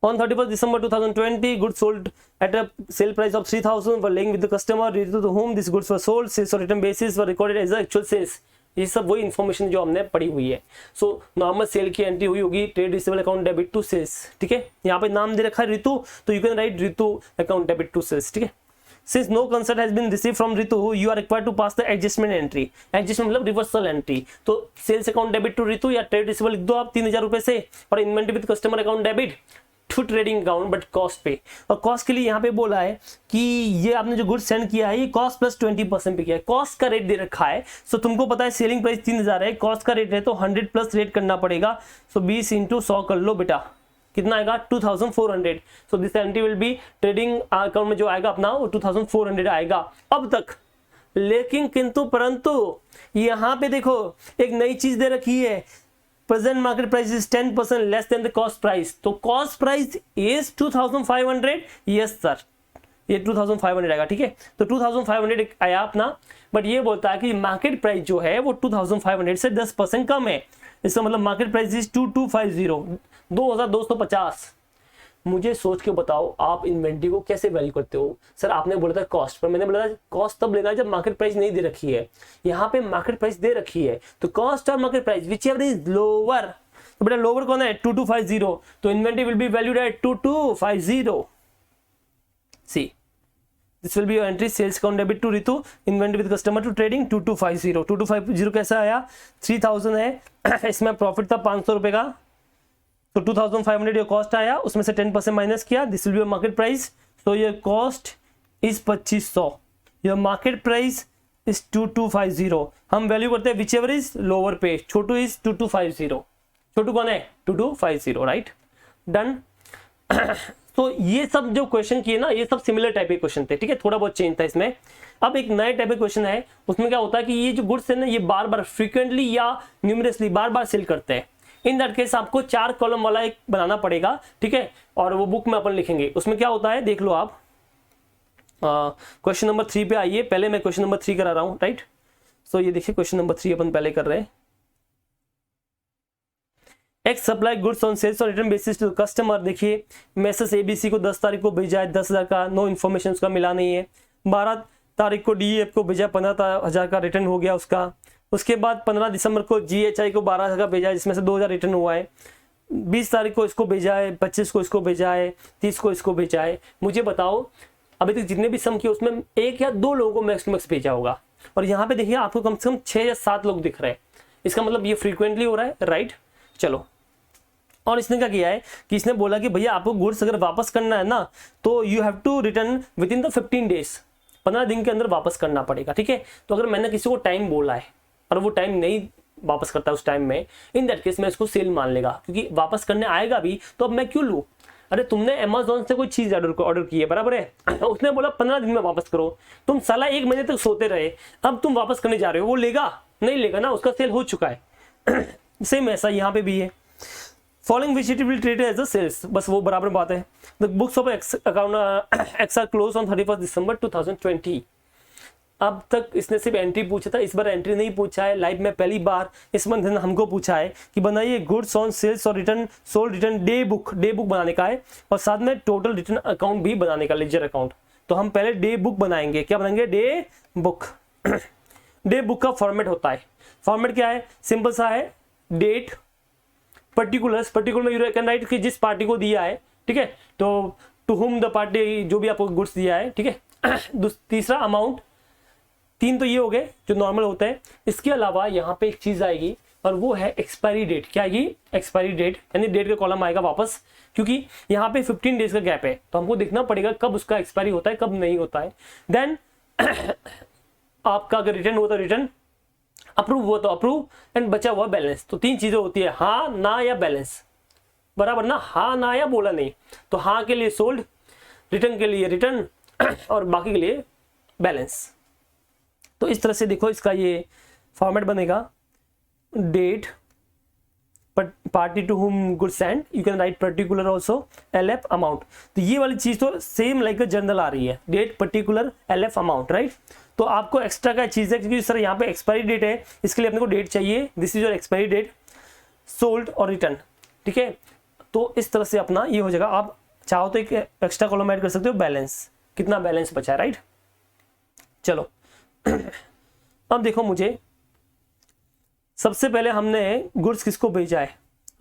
On 31st December 2020, goods sold at a sale price of 3,000 were laying with the customer related to whom these goods were sold. Sales or return basis were recorded as the actual sales. ये सब वही information जो हमने पढ़ी हुई है। So normal sale की entry हुई होगी trade receivable account debit to sales, ठीक है। यहाँ पे नाम दे रखा है रितु, तो you can write Ritu account debit to sales, ठीक है। Since no consent has been received from Ritu, you are required to pass the adjustment entry. Adjustment मतलब रिवर्सल एंट्री। तो sales account debit to Ritu या ट्रेड रिसीवेबल लिख दो आप 3,000 रुपए से, और inventory with customer account debit to trading account but cost पे। और कॉस्ट के लिए यहाँ पे बोला है कि ये आपने जो गुड्स सेंड किया है ये कॉस्ट प्लस 20% पे किया है। कॉस्ट का रेट दे रखा है, सो तुमको पता है सेलिंग प्राइस 3,000 है, कॉस्ट का रेट है तो 100 प्लस रेट करना पड़ेगा। सो 20 × 100 कर लो बेटा, कितना आएगा? 2,400। So this entry will B trading account में जो आएगा अपना वो 2,400 आएगा अब तक। लेकिन किंतु परंतु यहाँ पे देखो एक नई चीज दे रखी है, present market price is 10% less than the cost price. तो cost price is 2,500। Yes sir, ये 2,500 आएगा, ठीक है। तो 2,500 आया अपना, बट ये बोलता है कि मार्केट प्राइस जो है वो 2,500 से 10% कम है। इसका मतलब मार्केट प्राइस इज 2,250, 2,250। मुझे सोच के बताओ आप इन्वेंट्री को कैसे वैल्यू करते हो? सर आपने बोला था कॉस्ट पर, मैंने बोला था कॉस्ट तब लेना है जब मार्केट प्राइस नहीं दे रखी है। यहाँ पे मार्केट प्राइस दे रखी है, तो कॉस्ट और market price whichever is lower, तो बेटा लोअर कौन है? 2,250, तो inventory will be valued at 2,250। See this will be your entry, sales account debit to Ritu, inventory with customer to trading 2,250। 2,250 कैसा आया? 3,000 है, इसमें प्रॉफिट था 500 रुपए का, तो 2,500 योर कॉस्ट आया, उसमें से 10% माइनस किया, this will be your market price. तो your cost is 2,500, your market price is 2,250। हम वैल्यू करते हैं विच एवर इज लोअर पे, छोटू इज 2,250। छोटू कौन है? 2,250, राइट। डन। तो ये सब जो क्वेश्चन किए ना ये सब सिमिलर टाइप के क्वेश्चन थे, ठीक है, थोड़ा बहुत चेंज था इसमें। अब एक नए टाइप के क्वेश्चन है, उसमें क्या होता है कि ये जो गुड्स है ना ये बार बार फ्रीक्वेंटली या न्यूमरसली बार बार सेल करते हैं। इन दैट केस आपको 4 कॉलम वाला एक बनाना पड़ेगा, ठीक है, और वो बुक में अपन लिखेंगे। उसमें क्या होता है देख लो आप। क्वेश्चन नंबर 3 पे आइए, पहले मैं क्वेश्चन नंबर 3 करा रहा हूं, राइट। सो ये देखिए क्वेश्चन नंबर 3 अपन पहले कर रहे हैं। X supply goods on sales और रिटर्न बेसिस टू कस्टमर। देखिए मैसेज एबीसी को 10 तारीख को भेजा है 10,000 का, नो इन्फॉर्मेशन उसका मिला नहीं है। 12 तारीख को डीईएफ को भेजा 15,000 का रिटर्न हो गया उसका। उसके बाद 15 दिसंबर को जीएचआई को 12,000 का भेजा है जिसमें से 2,000 रिटर्न हुआ है। 20 तारीख को इसको भेजा है, 25 को इसको भेजा है, 30 को इसको भेजा है। मुझे बताओ अभी तक जितने भी सम किए उसमें 1 या 2 लोगों को मैक्स टू मैक्स भेजा होगा। और यहाँ पे देखिए आपको कम से कम 6 या 7 लोग दिख रहे हैं, इसका मतलब ये फ्रीक्वेंटली हो रहा है, राइट। चलो, और इसने क्या किया है कि इसने बोला कि भैया आपको गुड्स अगर वापस करना है ना तो you have to return within the 15 days, 15 दिन के अंदर वापस करना पड़ेगा, ठीक है। तो अगर मैंने किसी को टाइम बोला है और वो टाइम नहीं वापस करता उस टाइम में, इन दैट केस मैं इसको सेल मान लेगा, क्योंकि वापस करने आएगा भी तो अब मैं क्यों लूँ। अरे तुमने अमेजोन से कोई चीज ऑर्डर की है, बराबर है, उसने बोला 15 दिन में वापस करो, तुम साला 1 महीने तक सोते रहे, अब तुम वापस करने जा रहे हो, वो लेगा नहीं लेगा ना, उसका सेल हो चुका है। सेम ऐसा यहाँ पे भी है। Following which it will treat as a sales, बस वो बराबर बात है। The books of account X are close on 31 December 2020। अब तक इसने सिर्फ एंट्री पूछा था, इस बार एंट्री नहीं पूछा है। लाइव में पहली बार इस मंथ ने हमको पूछा है कि बनाइए गुड्स ऑन सेल्स और return sold return day book बनाने का है, और साथ में टोटल रिटर्न अकाउंट भी बनाने का, लेजर अकाउंट। तो हम पहले डे बुक बनाएंगे। क्या बनाएंगे? Day book. डे बुक का फॉर्मेट होता है, फॉर्मेट क्या है? सिंपल सा है, date, particulars, particular you can write कि जिस पार्टी को दिया है, ठीक है, तो टू हुम द पार्टी, जो भी आपको गुड्स दिया है, ठीक है। तीसरा अमाउंट, 3 तो ये हो गए जो नॉर्मल होते हैं। इसके अलावा यहाँ पे एक चीज आएगी और वो है एक्सपायरी डेट। क्या आएगी? एक्सपायरी डेट, यानी डेट का कॉलम आएगा वापस, क्योंकि यहाँ पे 15 डेज का गैप है, तो हमको देखना पड़ेगा कब उसका एक्सपायरी होता है कब नहीं होता है। देन आपका अगर रिटर्न हुआ तो रिटर्न, अप्रूव हुआ तो अप्रूव, एंड बचा हुआ बैलेंस। तो 3 चीजें होती है, हाँ ना या बैलेंस, बराबर ना, हाँ ना या बोला नहीं। तो हाँ के लिए सोल्ड, रिटर्न के लिए रिटर्न, और बाकी के लिए बैलेंस। तो इस तरह से देखो इसका ये फॉर्मेट बनेगा। Date, party to whom goods send, you can write particular also, LF amount. तो ये वाली चीज तो सेम लाइक अ जर्नल आ रही है, date, particular, LF amount, right. तो आपको एक्स्ट्रा का चीज है, क्योंकि सर यहाँ पे एक्सपायरी डेट है, इसके लिए अपने को डेट चाहिए, this is your expiry date, sold or return, ठीक है। तो इस तरह से अपना ये हो जाएगा। आप चाहो तो एक एक्स्ट्रा कॉलम ऐड कर सकते हो, बैलेंस, कितना बैलेंस बचा है, राइट। चलो अब देखो, मुझे सबसे पहले हमने गुड्स किसको भेजा है?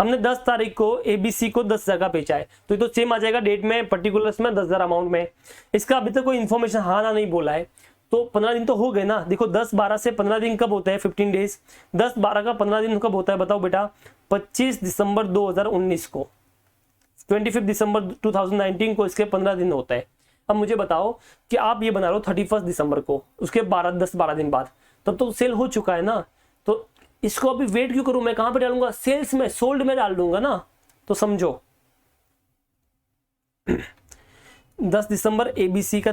हमने 10 तारीख को एबीसी को 10,000 का भेजा है, तो ये तो सेम आ जाएगा, डेट में, पर्टिकुलर्स में, 10,000 अमाउंट में। इसका अभी तक कोई इन्फॉर्मेशन हाँ ना नहीं बोला है, तो 15 दिन तो हो गए ना। देखो 10-12 से 15 दिन कब होता है? 15 डेज। 10-12 का 15 दिन कब होता है बताओ बेटा? 25 दिसंबर 2019 को, 25 दिसंबर 2019 को इसके 15 दिन होता है। अब मुझे बताओ कि आप ये बना रहे हो 31 दिसंबर को, उसके 10-12 दिन बाद, तब तो सेल हो चुका है ना। तो इसको अभी वेट क्यों करूं? मैं कहां पे डालूंगा? सेल्स में, सोल्ड में डाल दूंगा ना। तो समझो 10 दिसंबर एबीसी का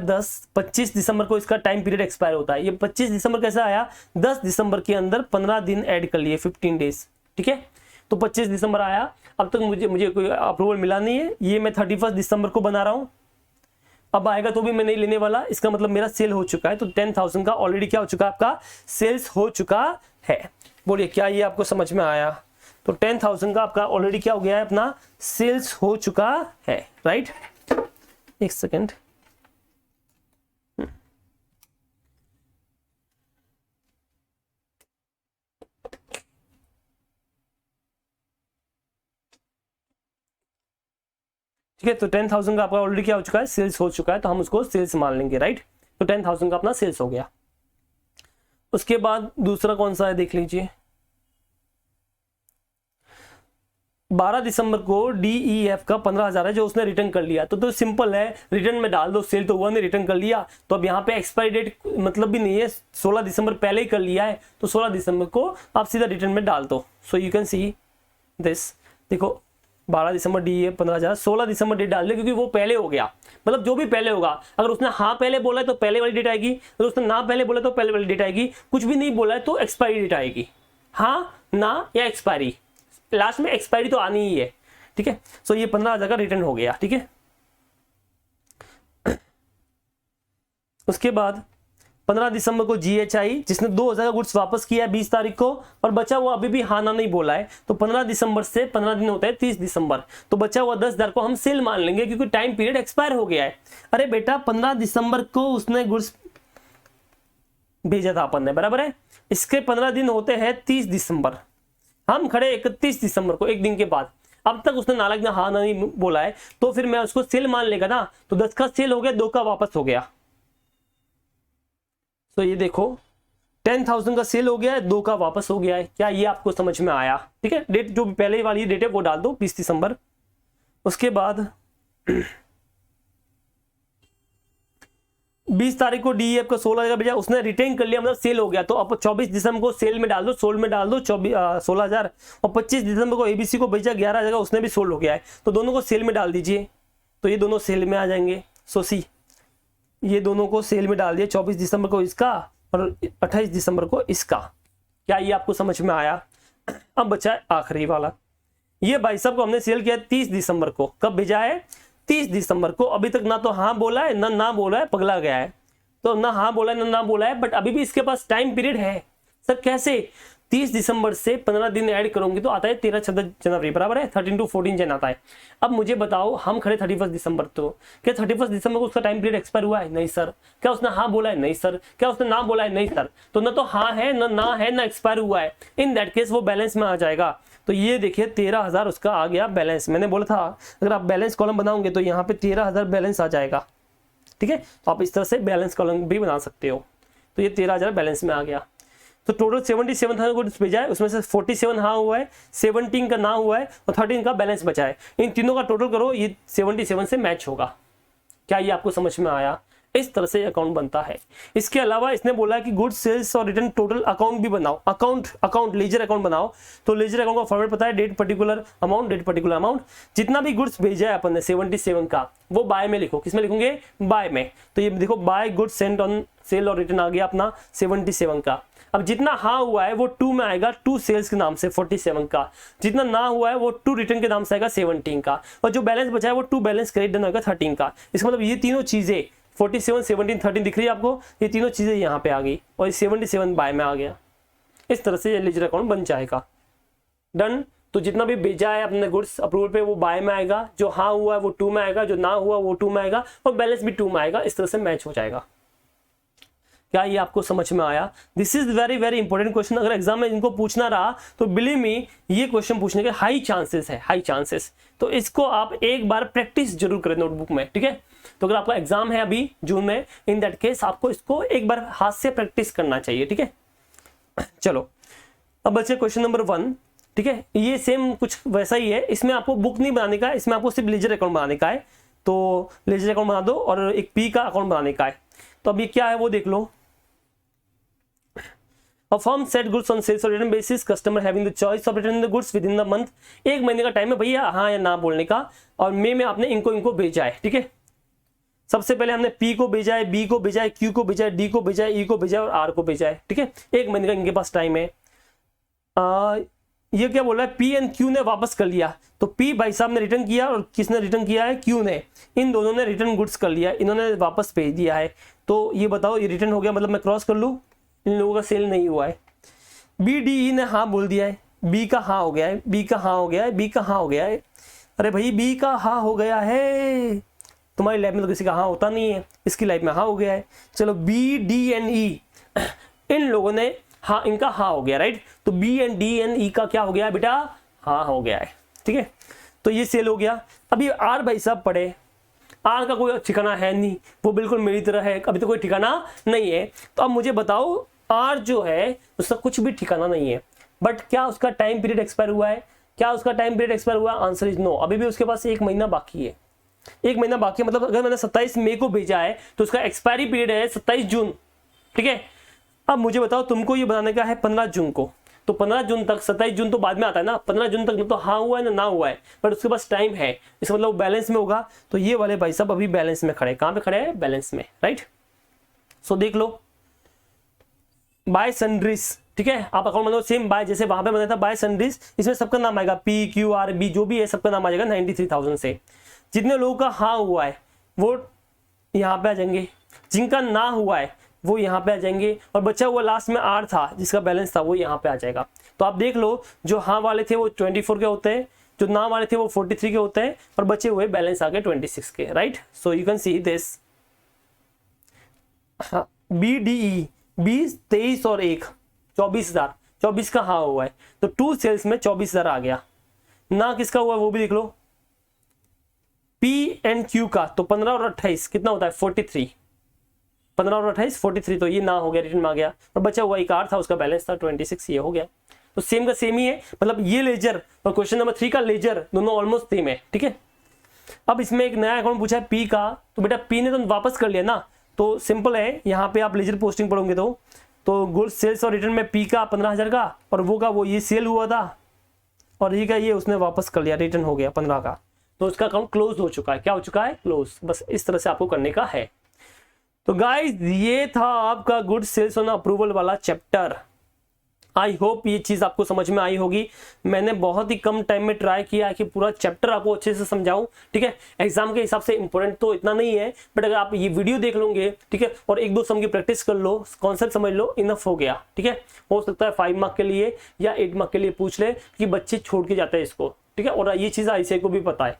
25 दिसंबर को इसका टाइम पीरियड एक्सपायर होता है। ये 25 दिसंबर कैसा आया? 10 दिसंबर के अंदर 15 दिन ऐड कर लिए, 15 डेज, ठीक है। तो 25 दिसंबर आया, अब तक मुझे कोई अप्रूवल मिला नहीं है, ये मैं 31 दिसंबर को बना रहा हूं। अब आएगा तो भी मैं नहीं लेने वाला, इसका मतलब मेरा सेल हो चुका है। तो 10,000 का ऑलरेडी क्या हो चुका है? आपका सेल्स हो चुका है। बोलिए क्या ये आपको समझ में आया? तो 10,000 का आपका ऑलरेडी क्या हो गया है? अपना सेल्स हो चुका है, राइट। एक सेकेंड, ठीक है। तो 10,000 का आपका ऑलरेडी क्या हो चुका है? सेल्स हो चुका है, तो हम उसको सेल्स मान लेंगे, राइट। तो 10,000 का अपना सेल्स हो गया। उसके बाद दूसरा कौन सा है देख लीजिए। 12 दिसंबर को डीईएफ का 15,000 है जो उसने रिटर्न कर लिया। तो सिंपल है, रिटर्न में डाल दो, सेल तो हुआ नहीं, रिटर्न कर लिया। तो अब यहाँ पे एक्सपायरी डेट मतलब भी नहीं है, 16 दिसंबर पहले ही कर लिया है, तो 16 दिसंबर को आप सीधा रिटर्न में डाल दो। So you can see this, देखो 12 दिसंबर डीईएफ 15,000, 16 दिसंबर डेट डाल दे, क्योंकि वो पहले हो गया। मतलब जो भी पहले होगा, अगर उसने हाँ पहले बोला है तो पहले वाली डेट आएगी, अगर उसने ना पहले बोला तो पहले वाली डेट आएगी, कुछ भी नहीं बोला है तो एक्सपायरी डेट आएगी, हाँ ना या एक्सपायरी, लास्ट में एक्सपायरी तो आनी ही है, ठीक है। सो ये 15,000 का रिटर्न हो गया, ठीक है। उसके बाद 15 दिसंबर को GH आई जिसने 2000 का गुड्स वापस किया है 20 तारीख को, और बचा हुआ अभी भी हाँ ना नहीं बोला है, तो 15 दिसंबर से 15 दिन होता है 30 दिसंबर, तो बचा हुआ 10,000 को हम सेल मान लेंगे क्योंकि टाइम पीरियड एक्सपायर हो गया है। अरे बेटा 15 दिसंबर को उसने गुड्स भेजा था अपन ने, बराबर है, इसके 15 दिन होते हैं 30 दिसंबर, हम खड़े 31 दिसंबर को, एक दिन के बाद। अब तक उसने नालायक ने हाँ ना नहीं बोला है, तो फिर मैं उसको सेल मान लेगा ना, तो 10 का सेल हो गया, 2 का वापस हो गया। तो ये देखो 10,000 का सेल हो गया है, 2 का वापस हो गया है। क्या ये आपको समझ में आया? ठीक है, डेट जो पहले वाली डेट है वो डाल दो 20 दिसंबर। उसके बाद 20 तारीख को DEF का 16,000 का भेजा, उसने रिटेन कर लिया, मतलब सेल हो गया, तो अब 24 दिसंबर को सेल में डाल दो, सोल्ड में डाल दो 16,000, और 25 दिसंबर को ABC को भेजा 11,000 का, उसने भी सोल्ड हो गया है, तो दोनों को सेल में डाल दीजिए, तो ये दोनों सेल में आ जाएंगे। सो सी ये दोनों को सेल में डाल दिया, 24 दिसंबर को इसका और 28 दिसंबर को इसका। क्या ये आपको समझ में आया? अब बचा है आखिरी वाला, ये भाई साहब को हमने सेल किया 30 दिसंबर को। कब भेजा है? 30 दिसंबर को। अभी तक ना तो हाँ बोला है ना बोला है, पगला गया है, तो ना हाँ बोला है ना बोला है, बट अभी भी इसके पास टाइम पीरियड है। सर कैसे? 30 दिसंबर से 15 दिन ऐड करोगे तो आता है 13-14 जनवरी, बराबर है, 13 to 14 जन आता है। अब मुझे बताओ, हम खड़े 31 दिसंबर, तो क्या 31 दिसंबर को उसका टाइम पीरियड एक्सपायर हुआ है? नहीं सर। क्या उसने हाँ बोला है? नहीं सर। क्या उसने ना बोला है? नहीं सर। तो ना तो हाँ है ना है ना एक्सपायर हुआ है, इन दैट केस वो बैलेंस में आ जाएगा। तो ये देखिए 13,000 उसका आ गया बैलेंस। मैंने बोला था अगर आप बैलेंस कॉलम बनाओगे तो यहाँ पे 13,000 बैलेंस आ जाएगा। ठीक है, तो आप इस तरह से बैलेंस कॉलम भी बना सकते हो। तो ये 13,000 बैलेंस में आ गया। तो टोटल 77,000 गुड्स भेजा है, उसमें से 47 हाँ हुआ है, 17 का ना हुआ है और 13 का बैलेंस बचा है। इन तीनों का टोटल करो, ये 77 से मैच होगा। क्या ये आपको समझ में आया? इस तरह से अकाउंट बनता है। इसके अलावा इसने बोला है कि गुड्स सेल्स और रिटर्न टोटल अकाउंट भी बनाओ। अकाउंट लेजर अकाउंट बनाओ। तो लेजर अकाउंट का फॉर्मेट पता है, date particular amount, date particular amount. जितना भी गुड्स भेजा है अपन ने 77 का, वो बाय में लिखो। किसमें लिखोगे? बाय में। तो ये देखो by goods sent on sale or return आ गया अपना 77 का। अब जितना हाँ हुआ है वो 2 में आएगा, 2 सेल्स के नाम से 47 का। जितना ना हुआ है वो 2 रिटर्न के नाम से आएगा 17 का। और जो बैलेंस बचा है वो 2 बैलेंस क्रेडिट डन होगा 13 का। इसका मतलब ये तीनों चीजें 47, 17, 13 दिख रही है आपको, ये तीनों चीजें यहाँ पे आ गई और ये 77 बाय में आ गया। इस तरह से ये लेजर अकाउंट बन जाएगा। डन। तो जितना भी भेजा है अपने गुड्स अप्रूवल पे वो बाय में आएगा, जो हाँ हुआ है वो 2 में आएगा, जो ना हुआ वो 2 में आएगा और बैलेंस भी 2 में आएगा। इस तरह से मैच हो जाएगा। क्या ये आपको समझ में आया? This is very very important question. अगर एग्जाम में इनको पूछना रहा तो बिलीव मी ये क्वेश्चन पूछने के हाई चांसेस है, हाई चांसेस। तो इसको आप एक बार प्रैक्टिस जरूर करें नोटबुक में। ठीक है, तो अगर आपका एग्जाम है अभी जून में, इन दैट केस आपको इसको एक बार हाथ से प्रैक्टिस करना चाहिए। ठीक है, चलो अब बचे क्वेश्चन नंबर 1। ठीक है, ये सेम कुछ वैसा ही है। इसमें आपको बुक नहीं बनाने का है, इसमें आपको सिर्फ लेजर अकाउंट बनाने का है। तो लेजर अकाउंट बना दो और एक पी का अकाउंट बनाने का है। तो अब ये क्या है वो देख लो। A firm set goods on sales or return basis, customer having the choice of returning the goods within the month। एक महीने का टाइम है भैया हाँ या ना बोलने का, और मई में आपने इनको भेजा है। ठीक है, सबसे पहले हमने P को भेजा है, B को भेजा है, Q को भेजा है, D को भेजा है, E को भेजा है और R को भेजा है। ठीक है, एक महीने का इनके पास टाइम है। ये क्या बोल रहा है? P एंड Q ने वापस कर लिया। तो P भाई साहब ने रिटर्न किया और किसने रिटर्न किया है? Q ने। इन दोनों ने रिटर्न गुड्स कर लिया, इन्होंने वापस भेज दिया है। तो ये बताओ ये रिटर्न हो गया, मतलब मैं क्रॉस कर लूँ, इन लोगों का सेल नहीं हुआ है। BDE ने हाँ बोल दिया है, B का हाँ हो गया है, B का हाँ हो गया है, B का हाँ हो गया है। अरे भाई B का हाँ हो गया है, तुम्हारी लाइफ में तो किसी का हाँ होता नहीं है, इसकी लाइफ में हाँ हो गया है। चलो B, D एंड E इन लोगों ने हाँ, इनका हाँ हो गया, राइट। तो B and D and E का क्या हो गया बेटा? हाँ हो गया है। ठीक है, तो ये सेल हो गया। अभी R भाई साहब पढ़े, R का कोई ठिकाना है नहीं, वो बिल्कुल मेरी तरह है, अभी तो कोई ठिकाना नहीं है। तो अब मुझे बताओ R जो है उसका कुछ भी ठिकाना नहीं है, बट क्या उसका टाइम पीरियड एक्सपायर हुआ है? क्या उसका टाइम पीरियड एक्सपायर हुआ? Answer is no. अभी भी उसके पास 1 महीना बाकी है। 1 महीना बाकी है, मतलब अगर मैंने 27 मई को भेजा है तो उसका एक्सपायरी पीरियड है 27 जून। ठीक है, अब मुझे बताओ तुमको ये बनाने का है 15 जून को, तो 15 जून तक, 27 जून तो बाद में आता है ना, 15 जून तक तो हाँ हुआ है ना हुआ है, बट उसके पास टाइम है, इसका मतलब बैलेंस में होगा। तो ये वाले भाई साहब अभी बैलेंस में खड़े। कहां पे खड़े हैं? बैलेंस में, राइट। सो देख लो बाय सन्ड्रीज। ठीक है, आप अकाउंट मतलब सेम बाय जैसे वहां पे बनाया था बाय सन्ड्रीज, इसमें सबका नाम आएगा PQRB जो भी है, सबका नाम आ जाएगा 93,000 से। जितने लोगों का हाँ हुआ है वो यहाँ पे आ जाएंगे, जिनका ना हुआ है वो यहाँ पे आ जाएंगे, और बचा हुआ लास्ट में R था जिसका बैलेंस था वो यहाँ पे आ जाएगा। तो आप देख लो जो हाँ वाले थे वो 24 के होते हैं, जो ना वाले थे वो 43 के होते हैं, और बचे हुए बैलेंस आ गए 26 के, right. So you can see this. BDE 20, 23 और 1 24,000, 24 का हाँ हुआ है, तो 2 सेल्स में 24,000 आ गया। ना किसका हुआ वो भी देख लो, PNQ का, तो 15 और 28 कितना होता है 43, 15 और 28 43, तो ये ना हो गया, रिटर्न में आ गया, और बचा हुआ एक R था उसका बैलेंस था 26, ये हो गया। तो सेम का सेम ही है, मतलब ये लेजर और क्वेश्चन नंबर 3 का लेजर दोनों ऑलमोस्ट सेम है, ठीक है। अब इसमें एक नया अकाउंट पूछा है P का, तो बेटा P ने तो वापस कर लिया ना, तो सिंपल है, यहाँ पे आप लेजर पोस्टिंग पढ़ोगे तो गुड्स सेल्स और रिटर्न में P का 15,000 का, और वो का वो ये सेल हुआ था, और ये का ये उसने वापस कर लिया, रिटर्न हो गया 15 का, तो उसका अकाउंट क्लोज हो चुका है। क्या हो चुका है? क्लोज। बस इस तरह से आपको करने का है। तो गाइस ये था आपका गुड सेल्स ऑन अप्रूवल वाला चैप्टर। आई होप ये चीज आपको समझ में आई होगी। मैंने बहुत ही कम टाइम में ट्राई किया है कि पूरा चैप्टर आपको अच्छे से समझाऊं, ठीक है। एग्जाम के हिसाब से इंपॉर्टेंट तो इतना नहीं है, बट अगर आप ये वीडियो देख लोगे, ठीक है, और 1-2 सम की प्रैक्टिस कर लो, कॉन्सेप्ट समझ लो, इनफ हो गया, ठीक है। हो सकता है 5 मार्क के लिए या 8 मार्क के लिए पूछ ले कि बच्चे छोड़ के जाते हैं इसको, ठीक है, और ये चीज ICAI को भी पता है।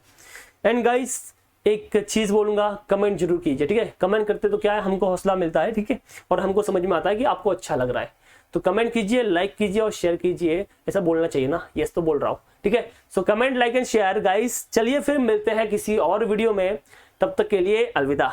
एंड गाइस एक चीज बोलूंगा, कमेंट जरूर कीजिए, ठीक है। कमेंट करते तो क्या है, हमको हौसला मिलता है, ठीक है, और हमको समझ में आता है कि आपको अच्छा लग रहा है। तो कमेंट कीजिए, लाइक कीजिए और शेयर कीजिए, ऐसा बोलना चाहिए ना, यस तो बोल रहा हूँ, ठीक है। So comment, like and share guys. चलिए फिर मिलते हैं किसी और वीडियो में, तब तक के लिए अलविदा।